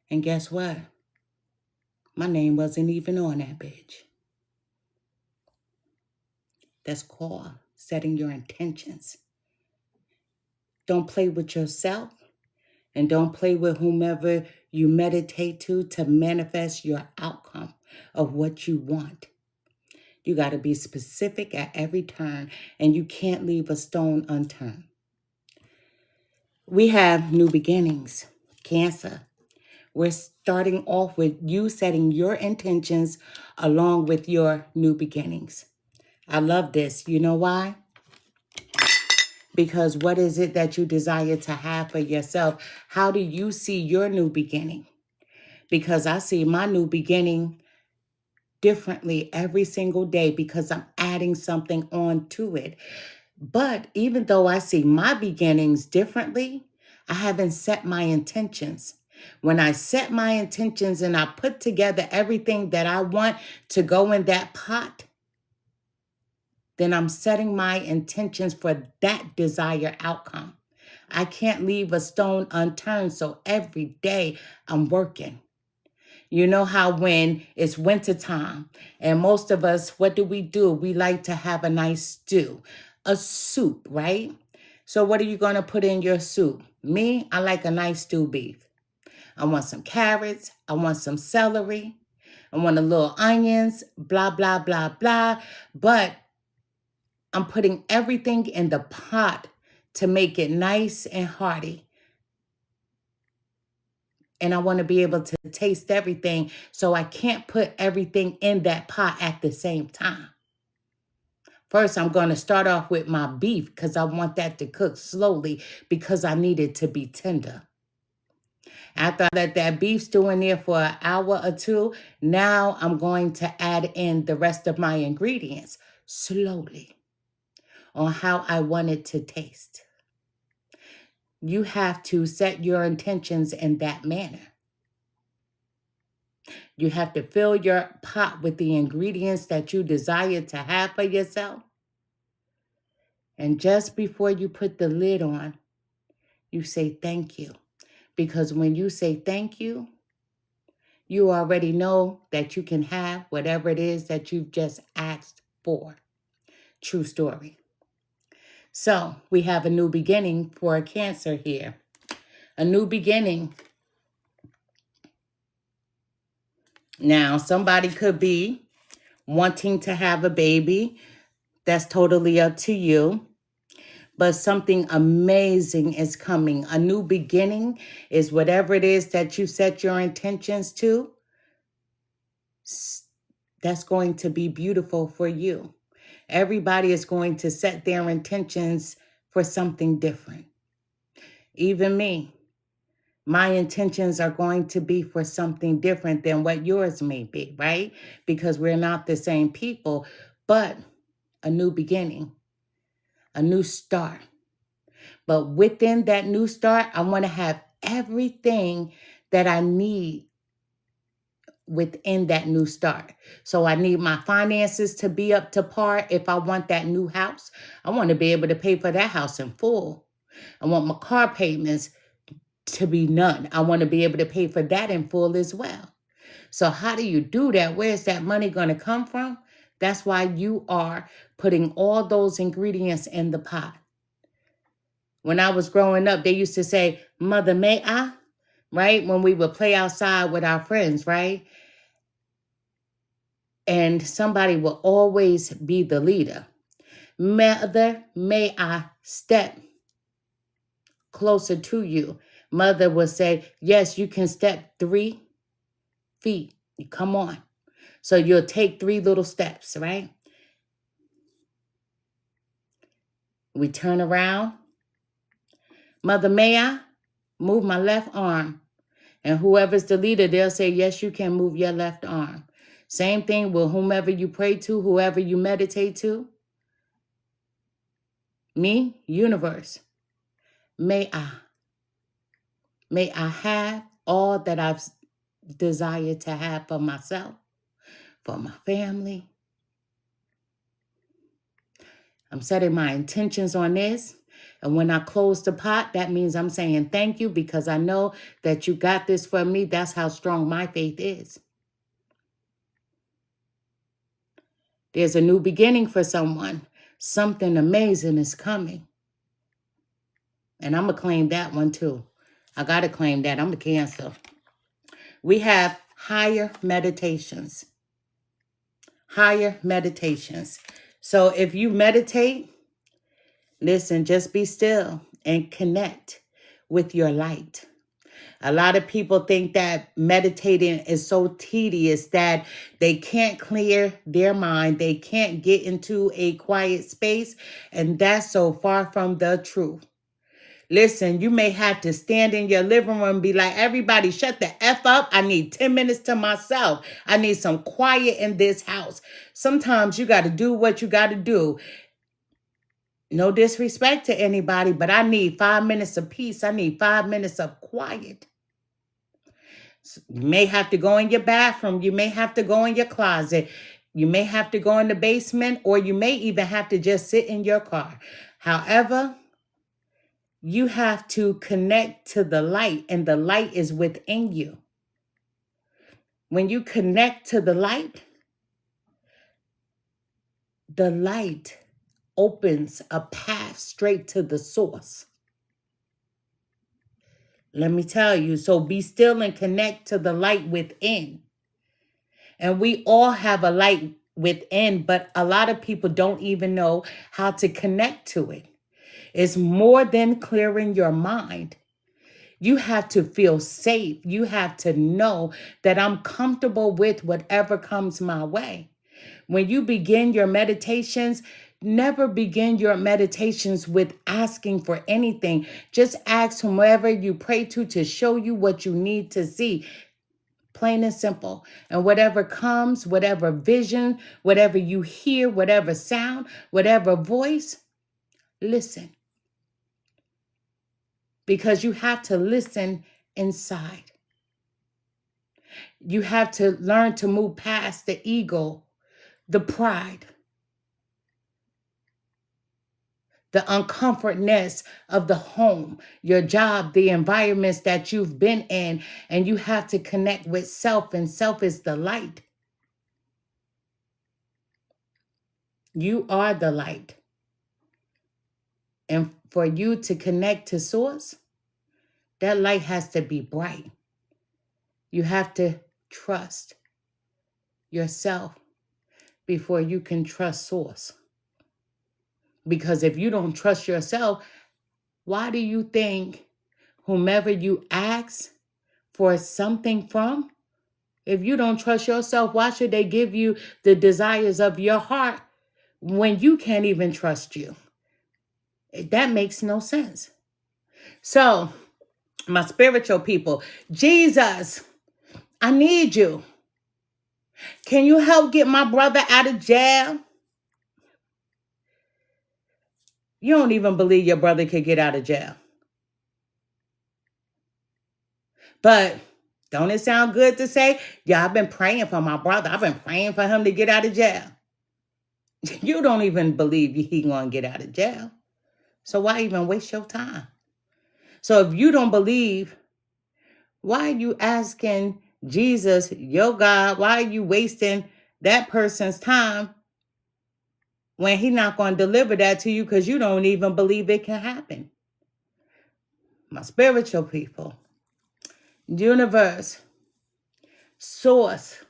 And guess what? My name wasn't even on that bitch. That's called setting your intentions. Don't play with yourself, and don't play with whomever you meditate to manifest your outcome of what you want. You got to be specific at every turn, and you can't leave a stone unturned. We have new beginnings, Cancer. We're starting off with you setting your intentions along with your new beginnings. I love this. You know why? Because what is it that you desire to have for yourself? How do you see your new beginning? Because I see my new beginning differently every single day because I'm adding something on to it. But even though I see my beginnings differently, I haven't set my intentions. When I set my intentions and I put together everything that I want to go in that pot, then I'm setting my intentions for that desired outcome. I can't leave a stone unturned, so every day I'm working. You know how when it's wintertime and most of us, what do? We like to have a nice stew, a soup, right? So what are you going to put in your soup? Me, I like a nice stew beef. I want some carrots. I want some celery. I want a little onions, blah, blah, blah, blah. But I'm putting everything in the pot to make it nice and hearty. And I want to be able to taste everything, so I can't put everything in that pot at the same time. First, I'm going to start off with my beef because I want that to cook slowly because I need it to be tender. After I let that beef stew in there for an hour or two, now I'm going to add in the rest of my ingredients slowly on how I want it to taste. You have to set your intentions in that manner. You have to fill your pot with the ingredients that you desire to have for yourself. And just before you put the lid on, you say thank you. Because when you say thank you, you already know that you can have whatever it is that you've just asked for. True story. So we have a new beginning for a Cancer here. A new beginning. Now, somebody could be wanting to have a baby. That's totally up to you. But something amazing is coming. A new beginning is whatever it is that you set your intentions to. That's going to be beautiful for you. Everybody is going to set their intentions for something different. Even me. My intentions are going to be for something different than what yours may be, right? Because we're not the same people, but a new beginning, a new start. But within that new start, I want to have everything that I need within that new start. So I need my finances to be up to par if I want that new house. I want to be able to pay for that house in full. I want my car payments to be none. I want to be able to pay for that in full as well. So how do you do that? Where's that money going to come from? That's why you are putting all those ingredients in the pot. When I was growing up, they used to say, Mother, may I? Right? When we would play outside with our friends, right? And somebody will always be the leader. Mother, may I step closer to you? Mother will say, yes, you can step 3 feet. Come on. So you'll take 3 little steps, right? We turn around. Mother, may I move my left arm? And whoever's the leader, they'll say, yes, you can move your left arm. Same thing with whomever you pray to, whoever you meditate to. Me, universe, may I have all that I've desired to have for myself, for my family. I'm setting my intentions on this. And when I close the pot, that means I'm saying thank you because I know that you got this for me. That's how strong my faith is. There's a new beginning for someone. Something amazing is coming. And I'm going to claim that one too. I got to claim that. I'm a Cancer. We have higher meditations. Higher meditations. So if you meditate, listen, just be still and connect with your light. A lot of people think that meditating is so tedious that they can't clear their mind. They can't get into a quiet space. And that's so far from the truth. Listen, you may have to stand in your living room and be like, everybody shut the F up. I need 10 minutes to myself. I need some quiet in this house. Sometimes you got to do what you got to do. No disrespect to anybody, but I need 5 minutes of peace. I need 5 minutes of quiet. You may have to go in your bathroom. You may have to go in your closet. You may have to go in the basement, or you may even have to just sit in your car. However, you have to connect to the light, and the light is within you. When you connect to the light opens a path straight to the source. Let me tell you, so be still and connect to the light within. And we all have a light within, but a lot of people don't even know how to connect to it. It's more than clearing your mind. You have to feel safe. You have to know that I'm comfortable with whatever comes my way. When you begin your meditations, never begin your meditations with asking for anything. Just ask whomever you pray to show you what you need to see. Plain and simple. And whatever comes, whatever vision, whatever you hear, whatever sound, whatever voice, listen. Because you have to listen inside. You have to learn to move past the ego, the pride, the uncomfortness of the home, your job, the environments that you've been in, and you have to connect with self, and self is the light. You are the light. And for you to connect to source, that light has to be bright. You have to trust yourself before you can trust source. Because if you don't trust yourself, why do you think whomever you ask for something from, if you don't trust yourself, why should they give you the desires of your heart when you can't even trust you? That makes no sense. So, my spiritual people, Jesus, I need you. Can you help get my brother out of jail? You don't even believe your brother could get out of jail. But don't it sound good to say, yeah, I've been praying for my brother. I've been praying for him to get out of jail. You don't even believe he gonna get out of jail. So why even waste your time? So if you don't believe, why are you asking Jesus, your God, why are you wasting that person's time when he's not going to deliver that to you because you don't even believe it can happen? My spiritual people, universe, source,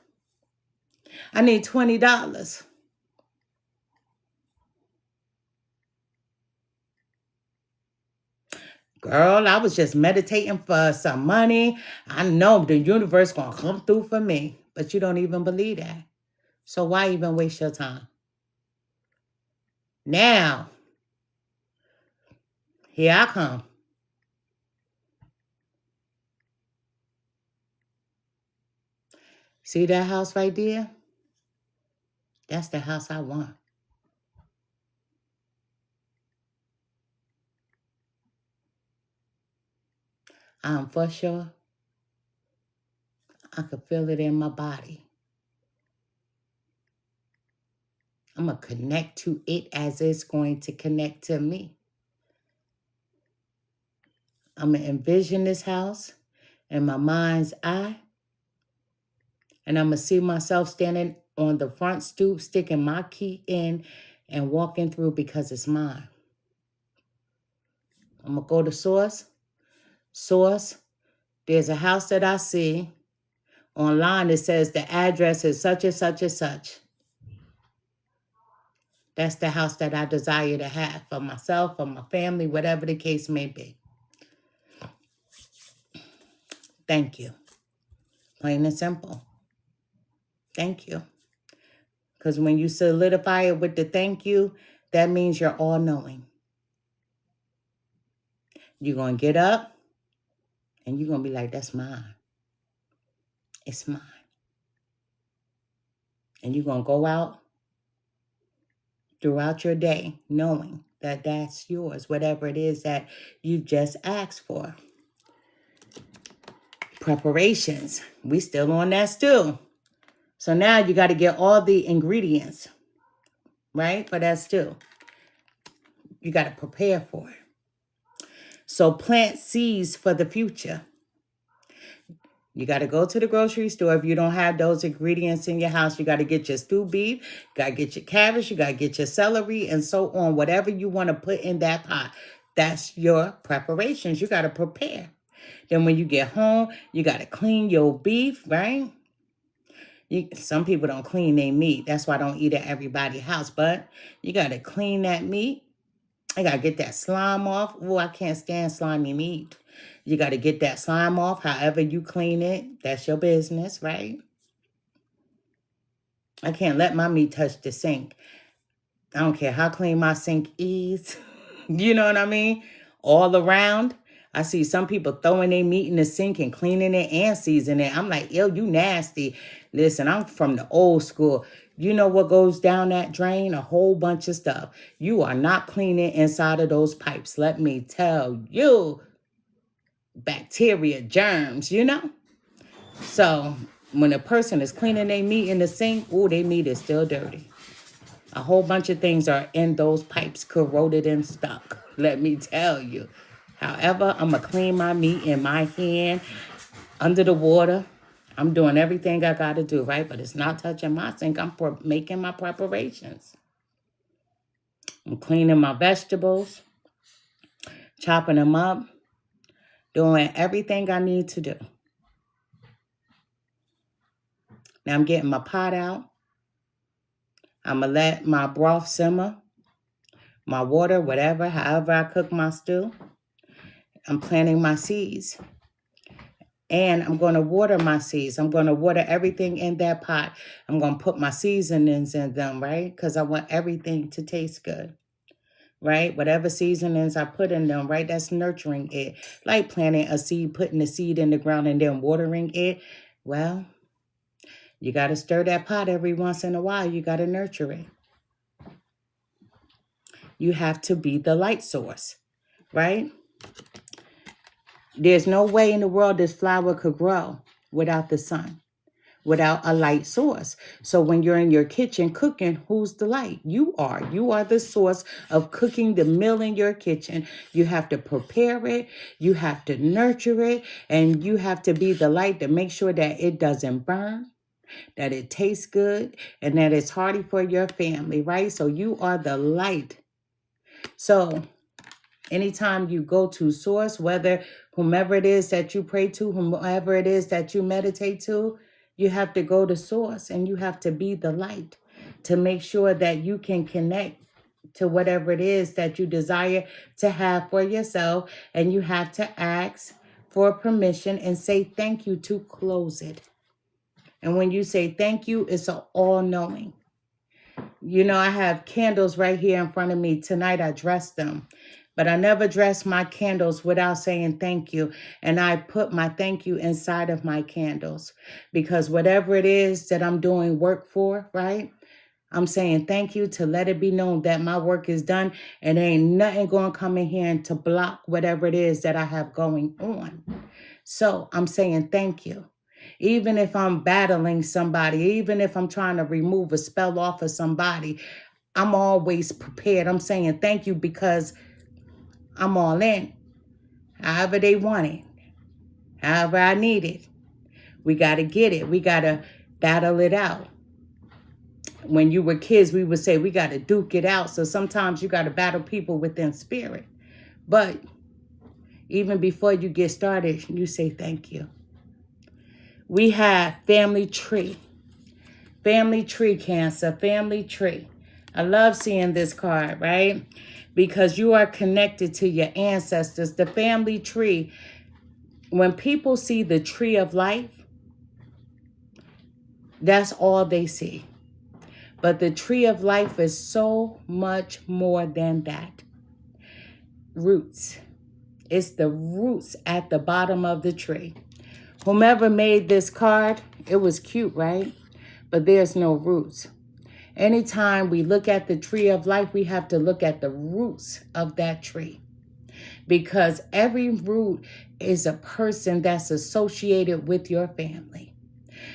I need $20. Girl, I was just meditating for some money. I know the universe going to come through for me, but you don't even believe that. So why even waste your time? Now, here I come. See that house right there? That's the house I want. I'm for sure. I can feel it in my body. I'm going to connect to it as it's going to connect to me. I'm going to envision this house in my mind's eye. And I'm going to see myself standing on the front stoop, sticking my key in and walking through because it's mine. I'm going to go to source. Source, there's a house that I see. Online, it says the address is such and such and such. That's the house that I desire to have for myself, for my family, whatever the case may be. Thank you. Plain and simple. Thank you. Because when you solidify it with the thank you, that means you're all-knowing. You're going to get up and you're going to be like, that's mine. It's mine. And you're going to go out throughout your day knowing that that's yours, whatever it is that you've just asked for. Preparations. We still on that stew. So now you got to get all the ingredients, right, for that stew. You got to prepare for it. So plant seeds for the future. You got to go to the grocery store. If you don't have those ingredients in your house, you got to get your stewed beef, you got to get your cabbage, you got to get your celery, and so on. Whatever you want to put in that pot, that's your preparations. You got to prepare. Then when you get home, you got to clean your beef, right? Some people don't clean their meat. That's why I don't eat at everybody's house. But you got to clean that meat. I got to get that slime off. Oh, I can't stand slimy meat. You got to get that slime off. However you clean it, that's your business, right? I can't let my meat touch the sink. I don't care how clean my sink is. You know what I mean? All around. I see some people throwing their meat in the sink and cleaning it and seasoning it. I'm like, ew, you nasty. Listen, I'm from the old school. You know what goes down that drain? A whole bunch of stuff. You are not cleaning inside of those pipes. Let me tell you. Bacteria, germs, you know? So when a person is cleaning their meat in the sink, oh, their meat is still dirty. A whole bunch of things are in those pipes, corroded and stuck. Let me tell you. However, I'm going to clean my meat in my hand, under the water. I'm doing everything I got to do, right? But it's not touching my sink. I'm making my preparations. I'm cleaning my vegetables, chopping them up, doing everything I need to do. Now I'm getting my pot out. I'm going to let my broth simmer, my water, whatever, however I cook my stew. I'm planting my seeds. And I'm going to water my seeds. I'm going to water everything in that pot. I'm going to put my seasonings in them, right? Because I want everything to taste good, right? Whatever seasonings I put in them, right? That's nurturing it. Like planting a seed, putting the seed in the ground and then watering it. Well, you got to stir that pot every once in a while. You got to nurture it. You have to be the light source, right? There's no way in the world this flower could grow without the sun, without a light source. So when you're in your kitchen cooking, who's the light? You are. You are the source of cooking the meal in your kitchen. You have to prepare it. You have to nurture it. And you have to be the light to make sure that it doesn't burn, that it tastes good, and that it's hearty for your family, right? So you are the light. So anytime you go to source, whether whomever it is that you pray to, whomever it is that you meditate to, you have to go to source and you have to be the light to make sure that you can connect to whatever it is that you desire to have for yourself. And you have to ask for permission and say thank you to close it. And when you say thank you, it's an all-knowing. You know, I have candles right here in front of me. Tonight I dressed them. But I never dress my candles without saying thank you. And I put my thank you inside of my candles. Because whatever it is that I'm doing work for, right? I'm saying thank you to let it be known that my work is done. And there ain't nothing going to come in here and to block whatever it is that I have going on. So I'm saying thank you. Even if I'm battling somebody, even if I'm trying to remove a spell off of somebody, I'm always prepared. I'm saying thank you because I'm all in. However they want it. However I need it. We got to get it. We got to battle it out. When you were kids, we would say we got to duke it out. So sometimes you got to battle people within spirit. But even before you get started, you say thank you. We have family tree. Family tree, Cancer. Family tree. I love seeing this card, right? Because you are connected to your ancestors. The family tree, when people see the tree of life, that's all they see. But the tree of life is so much more than that. Roots. It's the roots at the bottom of the tree. Whomever made this card, it was cute, right? But there's no roots. Anytime we look at the tree of life, we have to look at the roots of that tree. Because every root is a person that's associated with your family.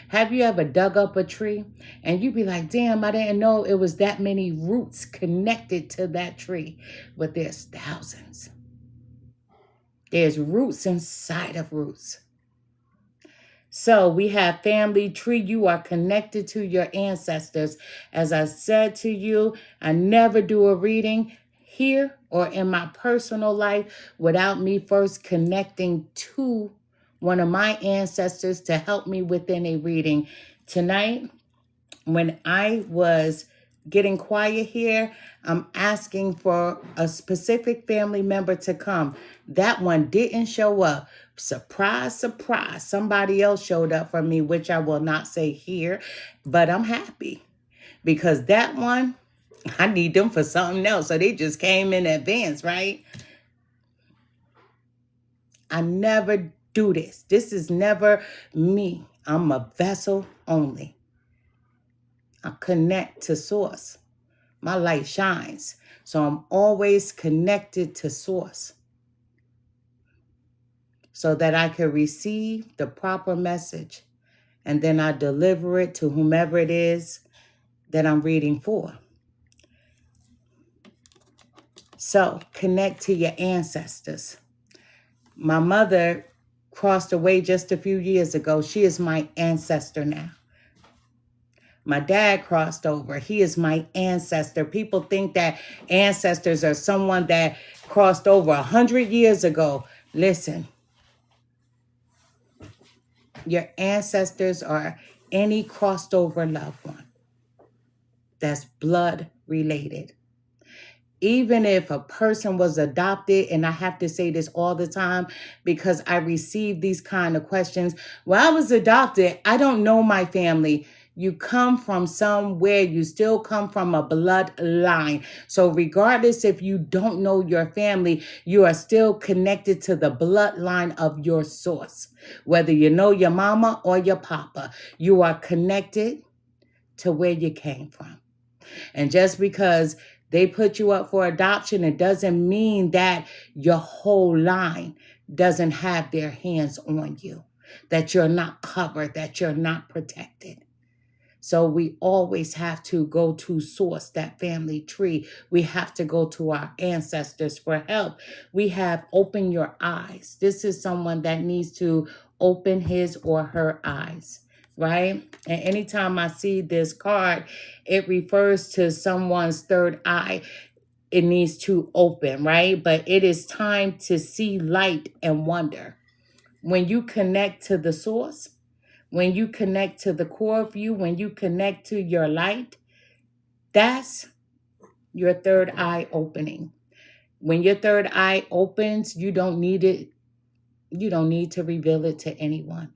Have you ever dug up a tree and you be like, damn, I didn't know it was that many roots connected to that tree? But there's thousands. There's roots inside of roots. So we have family tree. You are connected to your ancestors. As I said to you, I never do a reading here or in my personal life without me first connecting to one of my ancestors to help me within a reading. Tonight, when I was getting quiet here, I'm asking for a specific family member to come. That one didn't show up. Surprise, surprise. Somebody else showed up for me, which I will not say here, but I'm happy because that one, I need them for something else. So they just came in advance, right? I never do this. This is never me. I'm a vessel only. I connect to source. My light shines. So I'm always connected to source so that I can receive the proper message and then I deliver it to whomever it is that I'm reading for. So connect to your ancestors. My mother crossed away just a few years ago. She is my ancestor now. My dad crossed over. He is my ancestor. People think that ancestors are someone that crossed over 100 years ago. Listen, your ancestors are any crossed over loved one that's blood related. Even if a person was adopted, and I have to say this all the time because I receive these kind of questions. Well, I was adopted. I don't know my family. You come from somewhere, you still come from a bloodline. So regardless if you don't know your family, you are still connected to the bloodline of your source. Whether you know your mama or your papa, you are connected to where you came from. And just because they put you up for adoption, it doesn't mean that your whole line doesn't have their hands on you, that you're not covered, that you're not protected. So we always have to go to source, that family tree. We have to go to our ancestors for help. We have open your eyes. This is someone that needs to open his or her eyes, right? And anytime I see this card, it refers to someone's third eye. It needs to open, right? But it is time to see light and wonder. When you connect to the source, when you connect to the core of you, when you connect to your light, that's your third eye opening. When your third eye opens, you don't need it. You don't need to reveal it to anyone.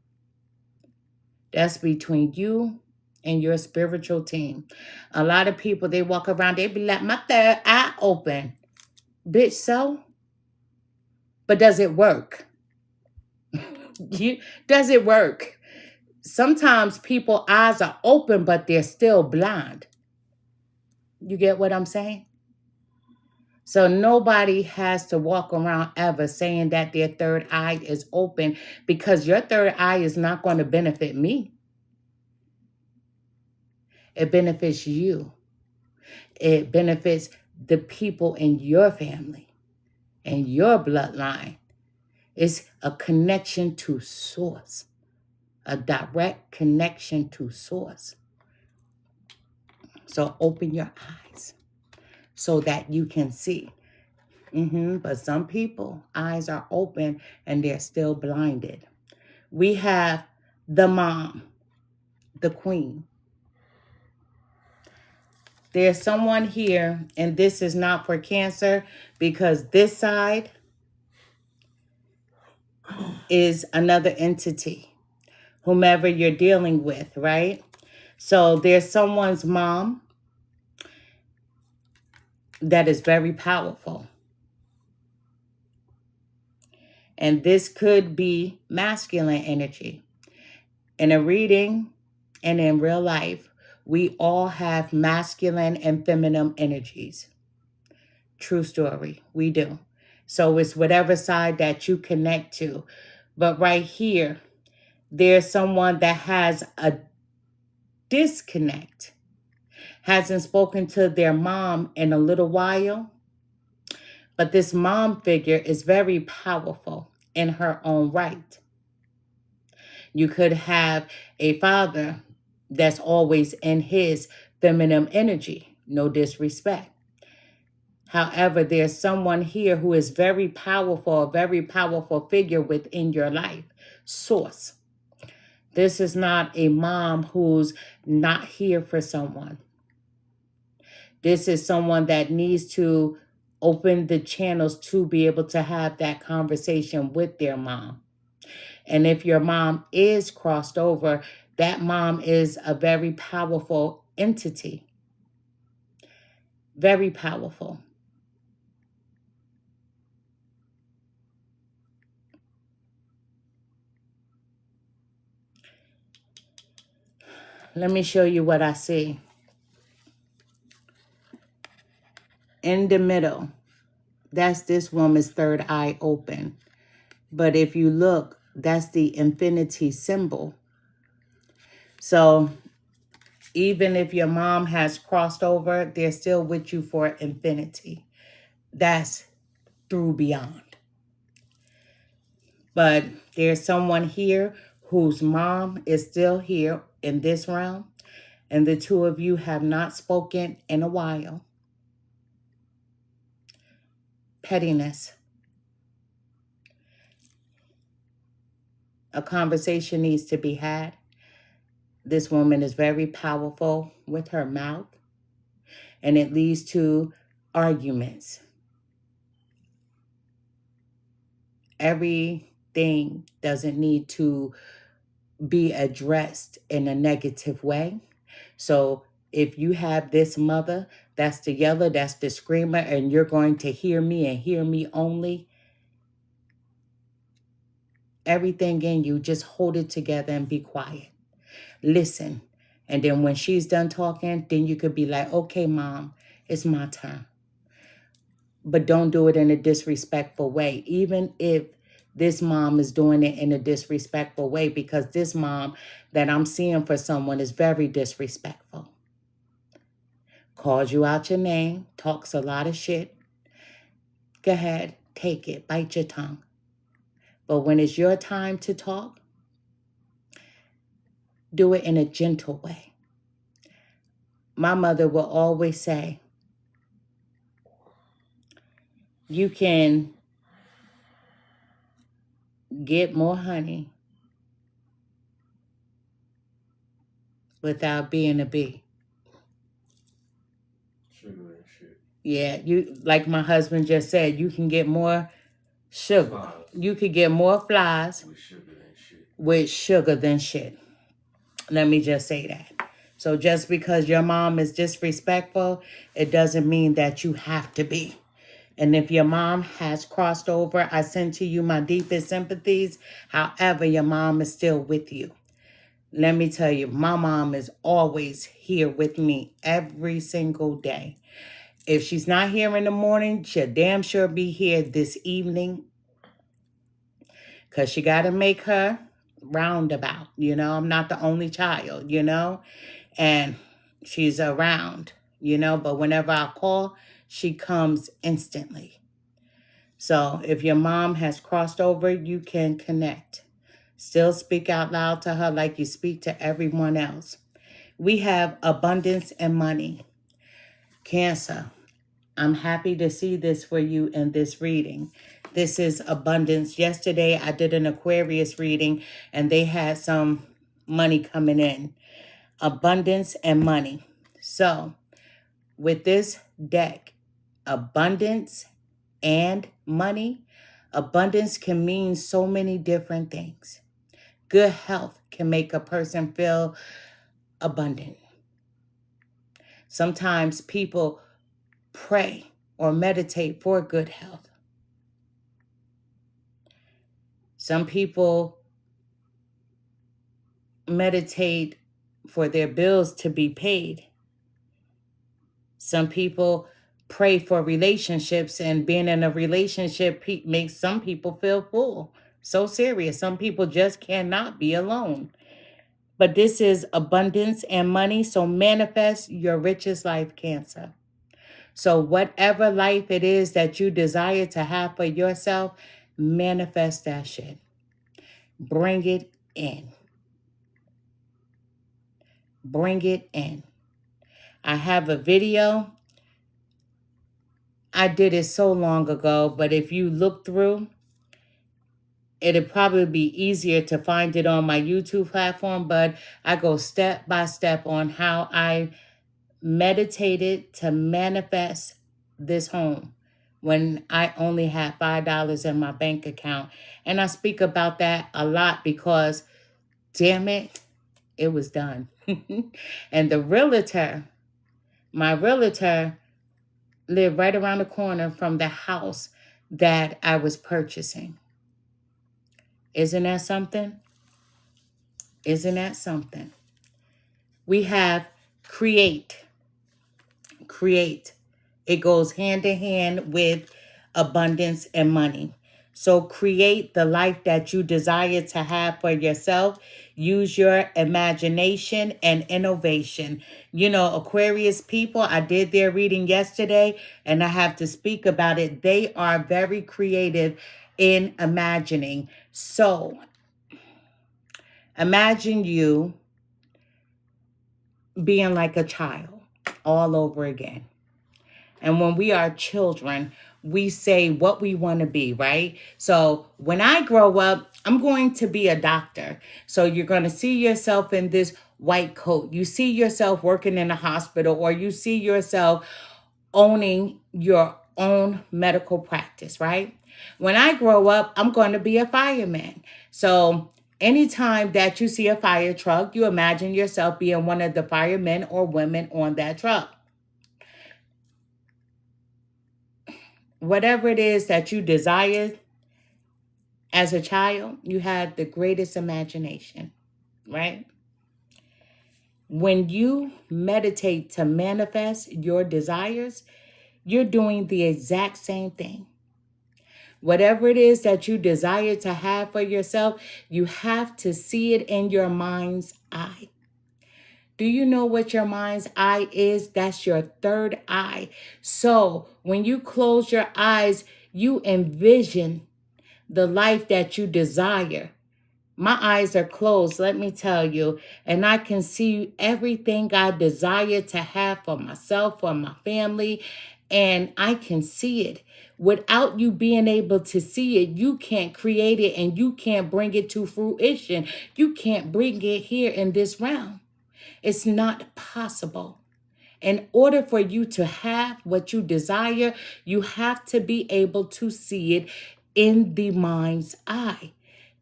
That's between you and your spiritual team. A lot of people, they walk around, they be like, my third eye open. Bitch, so? But does it work? Does it work? Sometimes people's eyes are open, but they're still blind. You get what I'm saying? So nobody has to walk around ever saying that their third eye is open because your third eye is not going to benefit me. It benefits you. It benefits the people in your family and your bloodline. It's a connection to source, a direct connection to source. So open your eyes so that you can see. But some people, eyes are open and they're still blinded. We have the mom, the queen. There's someone here, and this is not for Cancer, because this side is another entity, whomever you're dealing with, right? So there's someone's mom that is very powerful. And this could be masculine energy. In a reading and in real life, we all have masculine and feminine energies. True story. We do. So it's whatever side that you connect to. But right here, there's someone that has a disconnect, hasn't spoken to their mom in a little while. But this mom figure is very powerful in her own right. You could have a father that's always in his feminine energy. No disrespect. However, there's someone here who is very powerful, a very powerful figure within your life. Source. This is not a mom who's not here for someone. This is someone that needs to open the channels to be able to have that conversation with their mom. And if your mom is crossed over, that mom is a very powerful entity. Very powerful. Let me show you what I see. In the middle, that's this woman's third eye open. But if you look, that's the infinity symbol. So even if your mom has crossed over, they're still with you for infinity. That's through beyond. But there's someone here whose mom is still here in this realm, and the two of you have not spoken in a while. Pettiness. A conversation needs to be had. This woman is very powerful with her mouth, and it leads to arguments. Everything doesn't need to be addressed in a negative way. So if you have this mother, that's the yeller, that's the screamer, and you're going to hear me and hear me only, everything in you, just hold it together and be quiet. Listen. And then when she's done talking, then you could be like, okay, mom, it's my turn. But don't do it in a disrespectful way, even if this mom is doing it in a disrespectful way, because this mom that I'm seeing for someone is very disrespectful. Calls you out your name, talks a lot of shit. Go ahead, take it, bite your tongue. But when it's your time to talk, do it in a gentle way. My mother will always say, you can get more honey without being a bee. Sugar and shit. Yeah, you, like my husband just said, you can get more sugar. Flies. You could get more flies With sugar and shit. with sugar than shit. Let me just say that. So just because your mom is disrespectful, it doesn't mean that you have to be. And if your mom has crossed over, I send to you my deepest sympathies. However, your mom is still with you. Let me tell you, my mom is always here with me every single day. If she's not here in the morning, she'll damn sure be here this evening. Because she got to make her roundabout. You know, I'm not the only child, you know. And she's around, you know. But whenever I call, she comes instantly. So if your mom has crossed over, you can connect. Still speak out loud to her like you speak to everyone else. We have abundance and money. Cancer, I'm happy to see this for you in this reading. This is abundance. Yesterday, I did an Aquarius reading, and they had some money coming in. Abundance and money. So with this deck, abundance and money, abundance can mean so many different things. Good health can make a person feel abundant. Sometimes people pray or meditate for good health. Some people meditate for their bills to be paid. Some people pray for relationships, and being in a relationship makes some people feel full. So serious. Some people just cannot be alone. But this is abundance and money. So manifest your richest life, Cancer. So whatever life it is that you desire to have for yourself, manifest that shit. Bring it in. Bring it in. I have a video. I did it so long ago, but if you look through, it'd probably be easier to find it on my YouTube platform, but I go step by step on how I meditated to manifest this home when I only had $5 in my bank account. And I speak about that a lot because, damn it, it was done. And the realtor, my realtor, lived right around the corner from the house that I was purchasing. Isn't that something? Isn't that something? We have create. Create. It goes hand in hand with abundance and money. So create the life that you desire to have for yourself. Use your imagination and innovation. You know, Aquarius people, I did their reading yesterday and I have to speak about it. They are very creative in imagining. So imagine you being like a child all over again. And when we are children, we say what we want to be, right? So when I grow up, I'm going to be a doctor. So you're going to see yourself in this white coat. You see yourself working in a hospital, or you see yourself owning your own medical practice, right? When I grow up, I'm going to be a fireman. So anytime that you see a fire truck, you imagine yourself being one of the firemen or women on that truck. Whatever it is that you desire as a child, you had the greatest imagination, right? When you meditate to manifest your desires, you're doing the exact same thing. Whatever it is that you desire to have for yourself, you have to see it in your mind's eye. Do you know what your mind's eye is? That's your third eye. So when you close your eyes, you envision the life that you desire. My eyes are closed, let me tell you, and I can see everything I desire to have for myself, for my family, and I can see it. Without you being able to see it, you can't create it and you can't bring it to fruition. You can't bring it here in this realm. It's not possible. In order for you to have what you desire, you have to be able to see it in the mind's eye.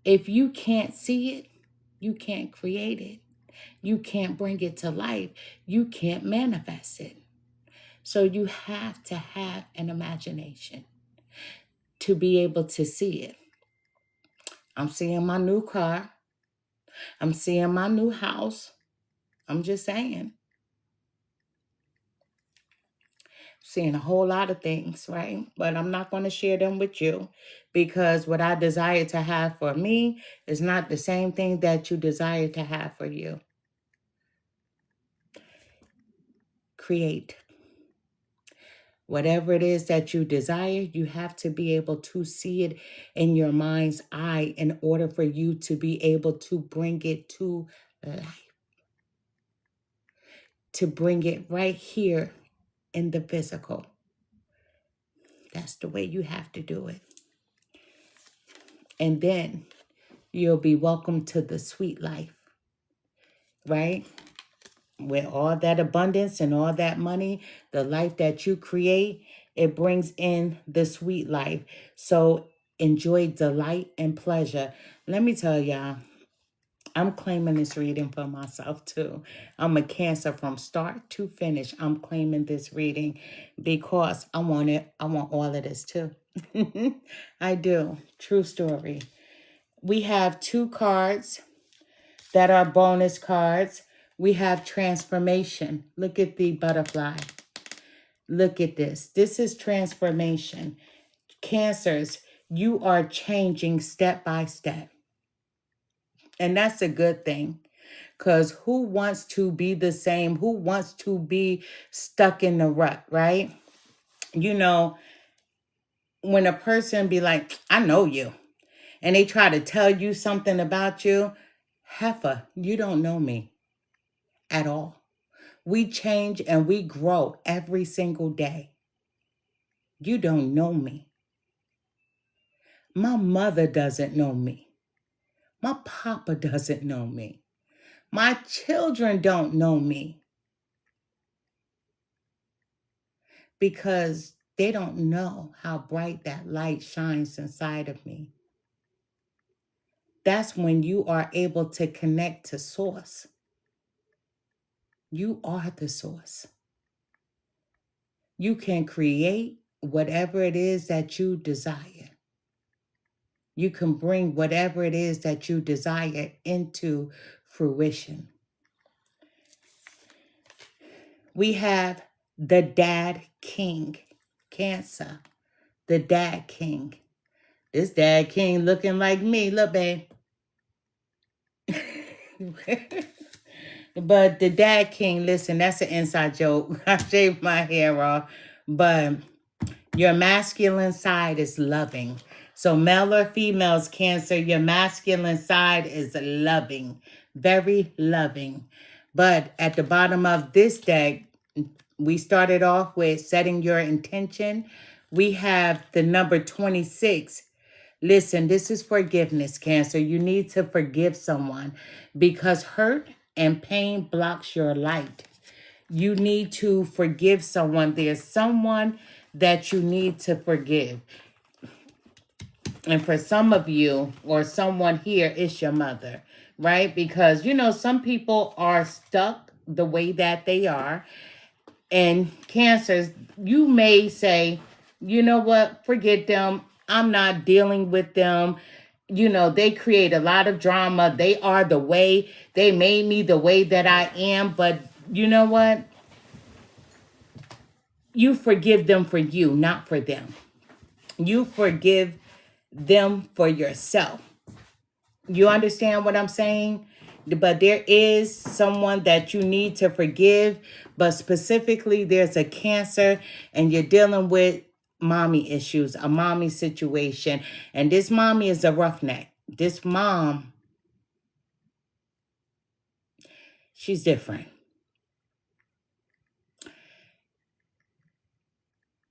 If you can't see it, you can't create it. You can't bring it to life. You can't manifest it. So you have to have an imagination to be able to see it. I'm seeing my new car. I'm seeing my new house. I'm just saying. Seeing a whole lot of things, right? But I'm not going to share them with you because what I desire to have for me is not the same thing that you desire to have for you. Create. Whatever it is that you desire, you have to be able to see it in your mind's eye in order for you to be able to bring it to life. To bring it right here in the physical. That's the way you have to do it. And then you'll be welcome to the sweet life. right? With all that abundance and all that money, the life that you create, it brings in the sweet life. So enjoy delight and pleasure. Let me tell y'all, I'm claiming this reading for myself too. I'm a Cancer from start to finish. I'm claiming this reading because I want it. I want all of this too. I do. True story. We have 2 cards that are bonus cards. We have transformation. Look at the butterfly. Look at this. This is transformation. Cancers, you are changing step by step. And that's a good thing. Because who wants to be the same? Who wants to be stuck in the rut, right? You know, when a person be like, I know you, and they try to tell you something about you, heifer, you don't know me at all. We change and we grow every single day. You don't know me. My mother doesn't know me. My papa doesn't know me. My children don't know me because they don't know how bright that light shines inside of me. That's when you are able to connect to source. You are the source. You can create whatever it is that you desire. You can bring whatever it is that you desire into fruition. We have the Dad King, Cancer, the Dad King. This Dad King looking like me, look, babe. But the Dad King, listen, that's an inside joke. I shaved my hair off, but your masculine side is loving. So male or females, Cancer, your masculine side is loving, very loving. But at the bottom of this deck, we started off with setting your intention. We have the number 26. Listen, this is forgiveness, Cancer. You need to forgive someone because hurt and pain blocks your light. You need to forgive someone. There's someone that you need to forgive. And for some of you or someone here, it's your mother, right? Because, you know, some people are stuck the way that they are. And Cancers, you may say, you know what, forget them. I'm not dealing with them. You know, they create a lot of drama. They are the way, they made me the way that I am. But you know what? You forgive them for you, not for them. You forgive them for yourself. You understand what I'm saying? But there is someone that you need to forgive, but specifically there's a Cancer and you're dealing with mommy issues, a mommy situation. And this mommy is a roughneck. This mom, she's different.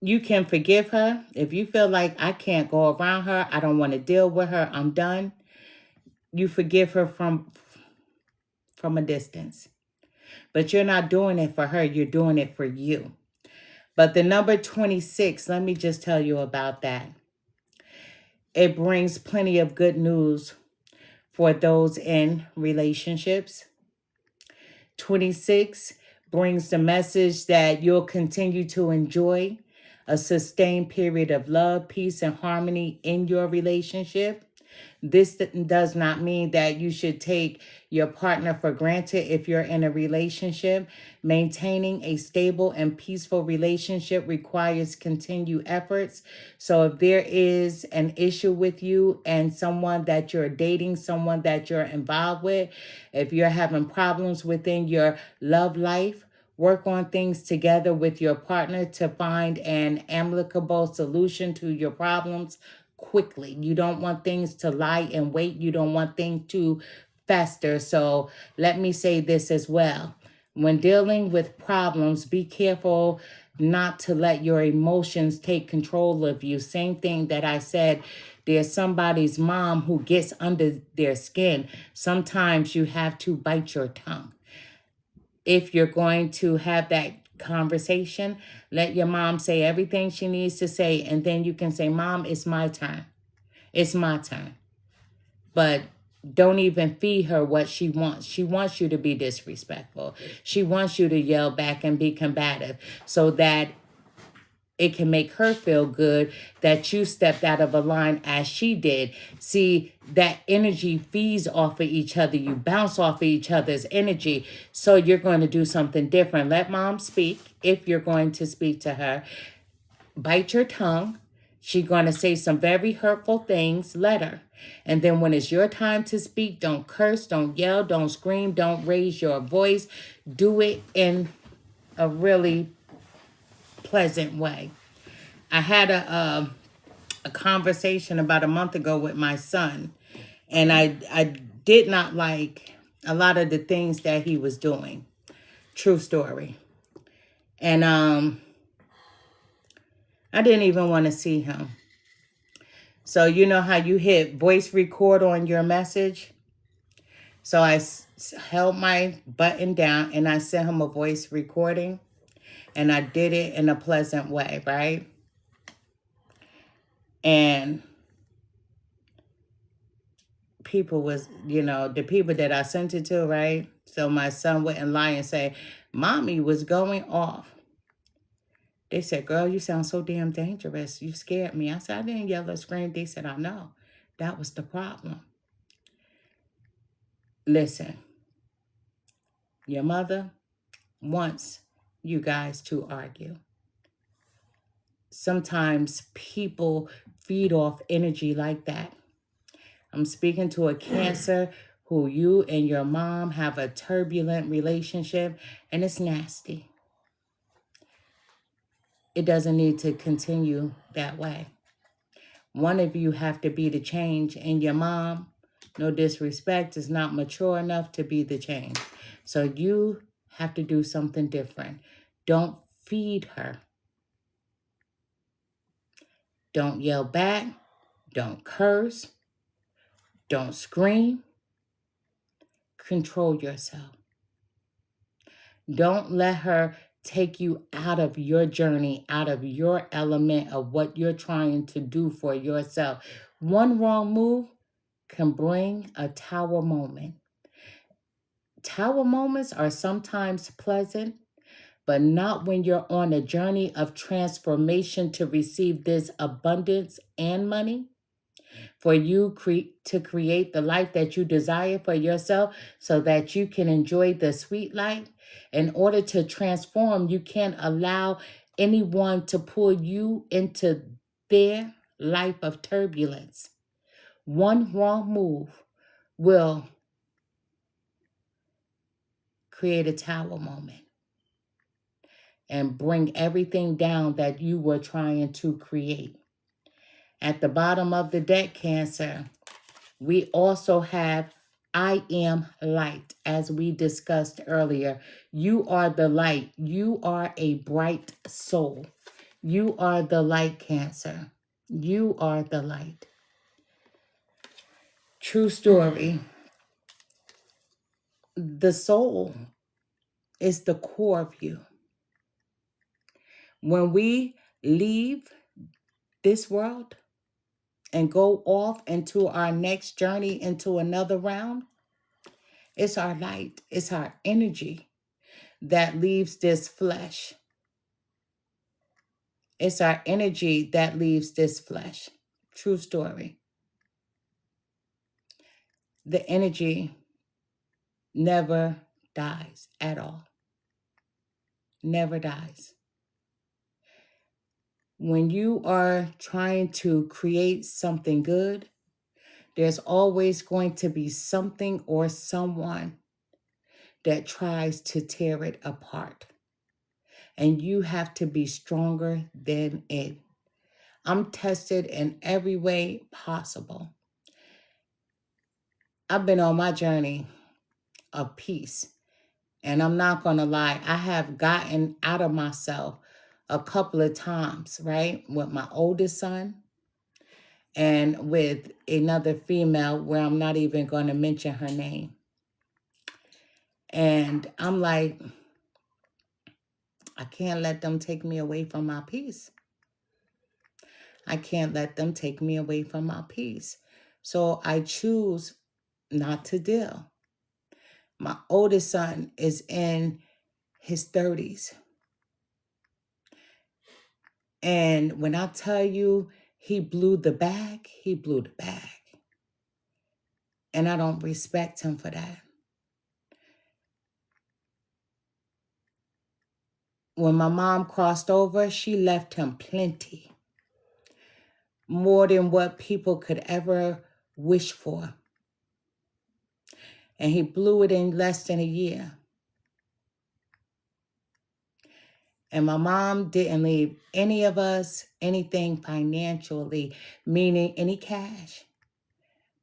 You can forgive her. If you feel like I can't go around her, I don't want to deal with her, I'm done. You forgive her from a distance. But you're not doing it for her, you're doing it for you. But the number 26, let me just tell you about that. It brings plenty of good news for those in relationships. 26 brings the message that you'll continue to enjoy a sustained period of love, peace, and harmony in your relationship. This does not mean that you should take your partner for granted if you're in a relationship. Maintaining a stable and peaceful relationship requires continued efforts. So if there is an issue with you and someone that you're dating, someone that you're involved with, if you're having problems within your love life, work on things together with your partner to find an amicable solution to your problems quickly. You don't want things to lie in wait. You don't want things to fester. So let me say this as well. When dealing with problems, be careful not to let your emotions take control of you. Same thing that I said. There's somebody's mom who gets under their skin. Sometimes you have to bite your tongue. if you're going to have that conversation, let your mom say everything she needs to say, and then you can say, Mom, it's my turn. It's my turn. But don't even feed her what she wants. She wants you to be disrespectful. She wants you to yell back and be combative so that it can make her feel good that you stepped out of a line as she did. See, that energy feeds off of each other. You bounce off of each other's energy. So you're going to do something different. Let mom speak if you're going to speak to her. Bite your tongue. She's going to say some very hurtful things. Let her. And then when it's your time to speak, don't curse, don't yell, don't scream, don't raise your voice. Do it in a really pleasant way. I had a conversation about a month ago with my son, and I did not like a lot of the things that he was doing. True story. And I didn't even want to see him. So you know how you hit voice record on your message? So I held my button down and I sent him a voice recording. And I did it in a pleasant way, right? And people was, the people that I sent it to, right? So my son wouldn't lie and say, Mommy was going off. They said, girl, you sound so damn dangerous. You scared me. I said, I didn't yell or scream. They said, I know. That was the problem. Listen, your mother wants you guys to argue. Sometimes people feed off energy like that. I'm speaking to a Cancer who you and your mom have a turbulent relationship, and it's nasty. It doesn't need to continue that way. One of you have to be the change, and your mom, no disrespect, is not mature enough to be the change. So you have to do something different. Don't feed her. Don't yell back. Don't curse. Don't scream. Control yourself. Don't let her take you out of your journey, out of your element of what you're trying to do for yourself. One wrong move can bring a tower moment. Tower moments are sometimes pleasant, but not when you're on a journey of transformation to receive this abundance and money. For you to create the life that you desire for yourself so that you can enjoy the sweet life. In order to transform, you can't allow anyone to pull you into their life of turbulence. One wrong move will create a tower moment and bring everything down that you were trying to create. At the bottom of the deck, Cancer, we also have I am light, as we discussed earlier. You are the light. You are a bright soul. You are the light, Cancer. You are the light. True story. The soul is the core of you. When we leave this world and go off into our next journey into another realm, it's our light, it's our energy that leaves this flesh. It's our energy that leaves this flesh. True story. The energy never dies at all. Never dies. When you are trying to create something good, there's always going to be something or someone that tries to tear it apart. And you have to be stronger than it. I'm tested in every way possible. I've been on my journey of peace. And I'm not going to lie, I have gotten out of myself a couple of times, right? With my oldest son and with another female where I'm not even going to mention her name. And I'm like, I can't let them take me away from my peace. I can't let them take me away from my peace. So I choose not to deal. My oldest son is in his 30s. And when I tell you he blew the bag, he blew the bag. And I don't respect him for that. When my mom crossed over, she left him plenty, more than what people could ever wish for. And he blew it in less than a year. And my mom didn't leave any of us anything financially, meaning any cash.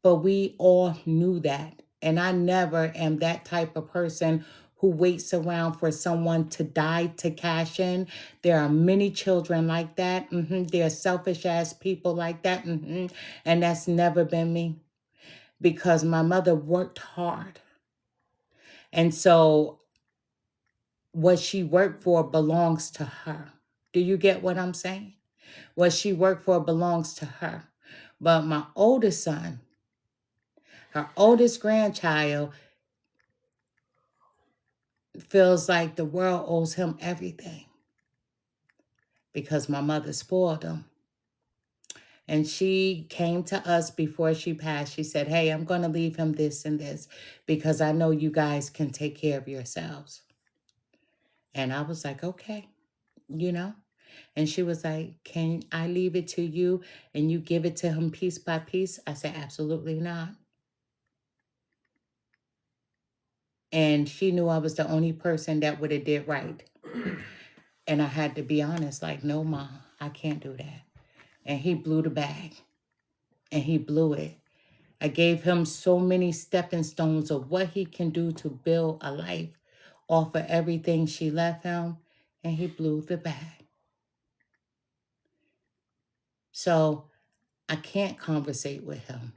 But we all knew that. And I never am that type of person who waits around for someone to die to cash in. There are many children like that. There are selfish ass people like that. And that's never been me, because my mother worked hard. And so what she worked for belongs to her. Do you get what I'm saying? What she worked for belongs to her. But my oldest son, her oldest grandchild, feels like the world owes him everything because my mother spoiled him. And she came to us before she passed. She said, hey, I'm going to leave him this and this because I know you guys can take care of yourselves. And I was like, okay, you know. And she was like, can I leave it to you and you give it to him piece by piece? I said, absolutely not. And she knew I was the only person that would have did right. And I had to be honest, like, no, Ma, I can't do that. And he blew the bag. And he blew it. I gave him so many stepping stones of what he can do to build a life off of everything she left him. And he blew the bag. So I can't conversate with him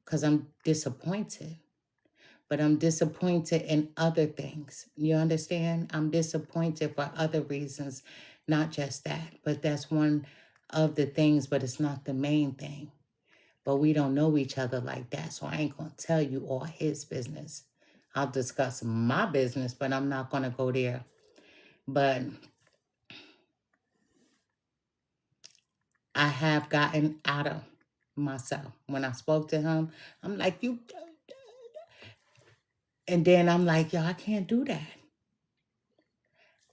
because I'm disappointed. But I'm disappointed in other things. You understand? I'm disappointed for other reasons, not just that. But that's one of the things, but it's not the main thing. But we don't know each other like that, so I ain't going to tell you all his business. I'll discuss my business, but I'm not going to go there. But I have gotten out of myself. When I spoke to him, I'm like, you... And then I'm like, yo, I can't do that.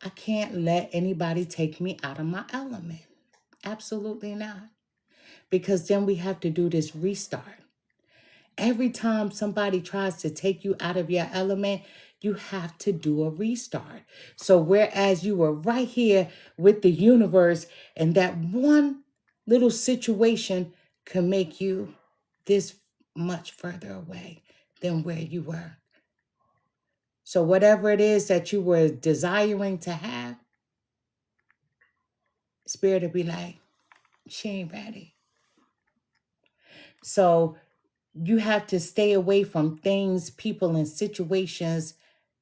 I can't let anybody take me out of my element. Absolutely not. Because then we have to do this restart. Every time somebody tries to take you out of your element, you have to do a restart. So whereas you were right here with the universe, and that one little situation can make you this much further away than where you were. So whatever it is that you were desiring to have, Spirit will be like, she ain't ready. So you have to stay away from things, people, and situations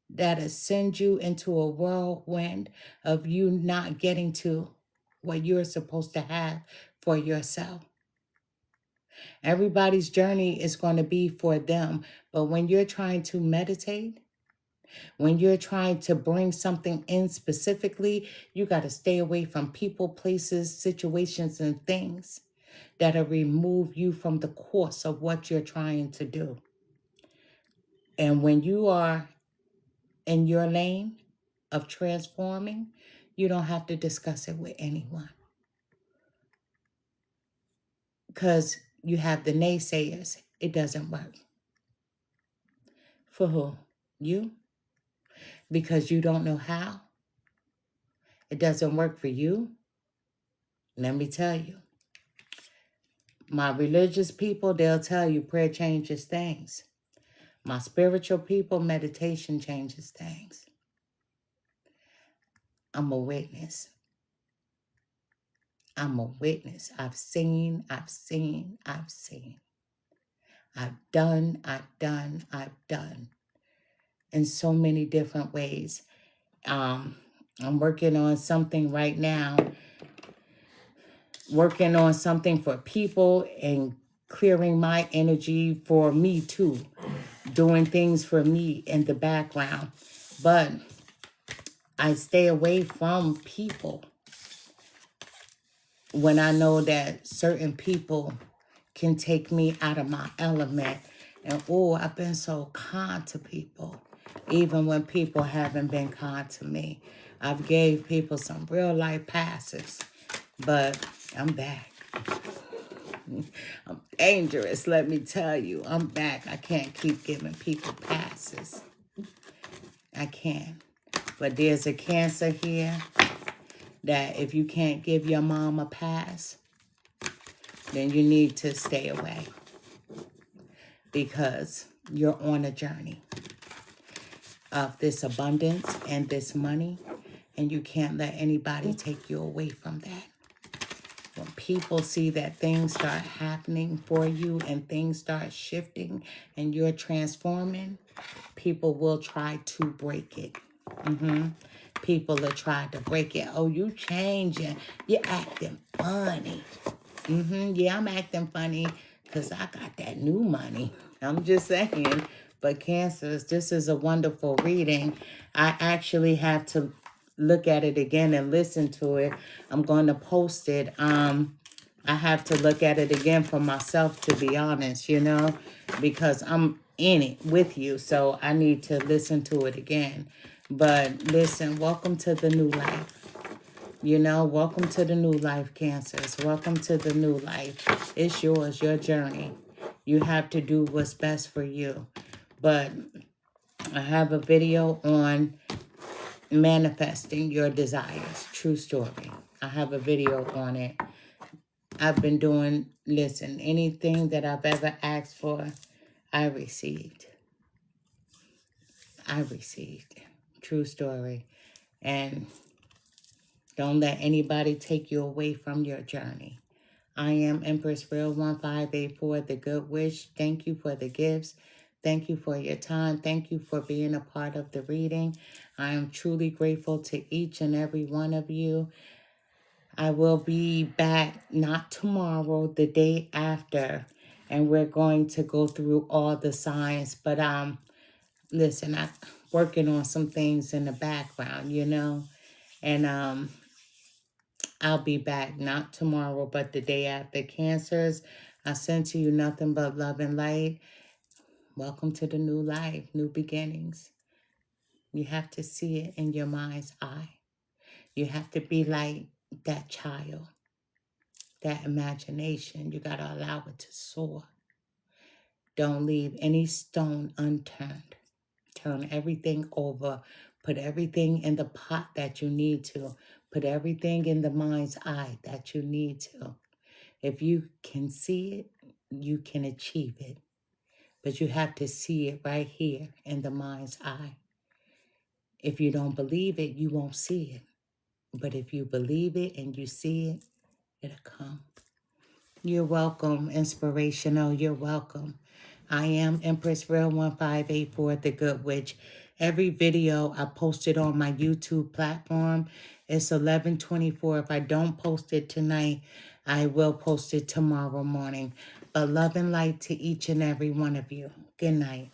that'll send you into a whirlwind of you not getting to what you're supposed to have for yourself. Everybody's journey is going to be for them. But when you're trying to meditate, when you're trying to bring something in specifically, you got to stay away from people, places, situations, and things that'll remove you from the course of what you're trying to do. And when you are in your lane of transforming, you don't have to discuss it with anyone. Because you have the naysayers. It doesn't work. For who? You? Because you don't know how? It doesn't work for you? Let me tell you. My religious people, they'll tell you prayer changes things. My spiritual people, meditation changes things. I'm a witness. I'm a witness. I've seen. I've done. in so many different ways. I'm working on something right now, working on something for people and clearing my energy for me too, doing things for me in the background. But I stay away from people when I know that certain people can take me out of my element. And oh, I've been so kind to people, even when people haven't been kind to me. I've gave people some real life passes, but I'm back. I'm dangerous, let me tell you. I'm back. I can't keep giving people passes. I can't. But there's a Cancer here that if you can't give your mom a pass, then you need to stay away because you're on a journey of this abundance and this money, and you can't let anybody take you away from that. When people see that things start happening for you and things start shifting and you're transforming, people will try to break it. People will try to break it. Oh, you changing. You're acting funny. Yeah, I'm acting funny because I got that new money. I'm just saying. But Cancers, this is a wonderful reading. I actually have to look at it again and listen to it. I'm going to post it. I have to look at it again for myself, to be honest, because I'm in it with you. So I need to listen to it again. But listen, welcome to the new life. Welcome to the new life, Cancers. Welcome to the new life. It's yours, your journey. You have to do what's best for you. But I have a video on manifesting your desires. True story. I have a video on it. I've been doing, listen, anything that I've ever asked for, I received. True story. And don't let anybody take you away from your journey. I am Empress Real 1584, the Good Witch. Thank you for the gifts. Thank you for your time. Thank you for being a part of the reading. I am truly grateful to each and every one of you. I will be back, not tomorrow, the day after, and we're going to go through all the signs. But listen, I'm working on some things in the background, and I'll be back, not tomorrow, but the day after. Cancers, I send to you nothing but love and light. Welcome to the new life, new beginnings. You have to see it in your mind's eye. You have to be like that child, that imagination. You got to allow it to soar. Don't leave any stone unturned. Turn everything over. Put everything in the pot that you need to. Put everything in the mind's eye that you need to. If you can see it, you can achieve it. But you have to see it right here in the mind's eye. If you don't believe it, you won't see it. But if you believe it and you see it, it'll come. You're welcome, Inspirational. You're welcome. I am Empress Real 1584, the Good Witch. Every video I posted on my YouTube platform, it's 11:24. If I don't post it tonight, I will post it tomorrow morning. But love and light to each and every one of you. Good night.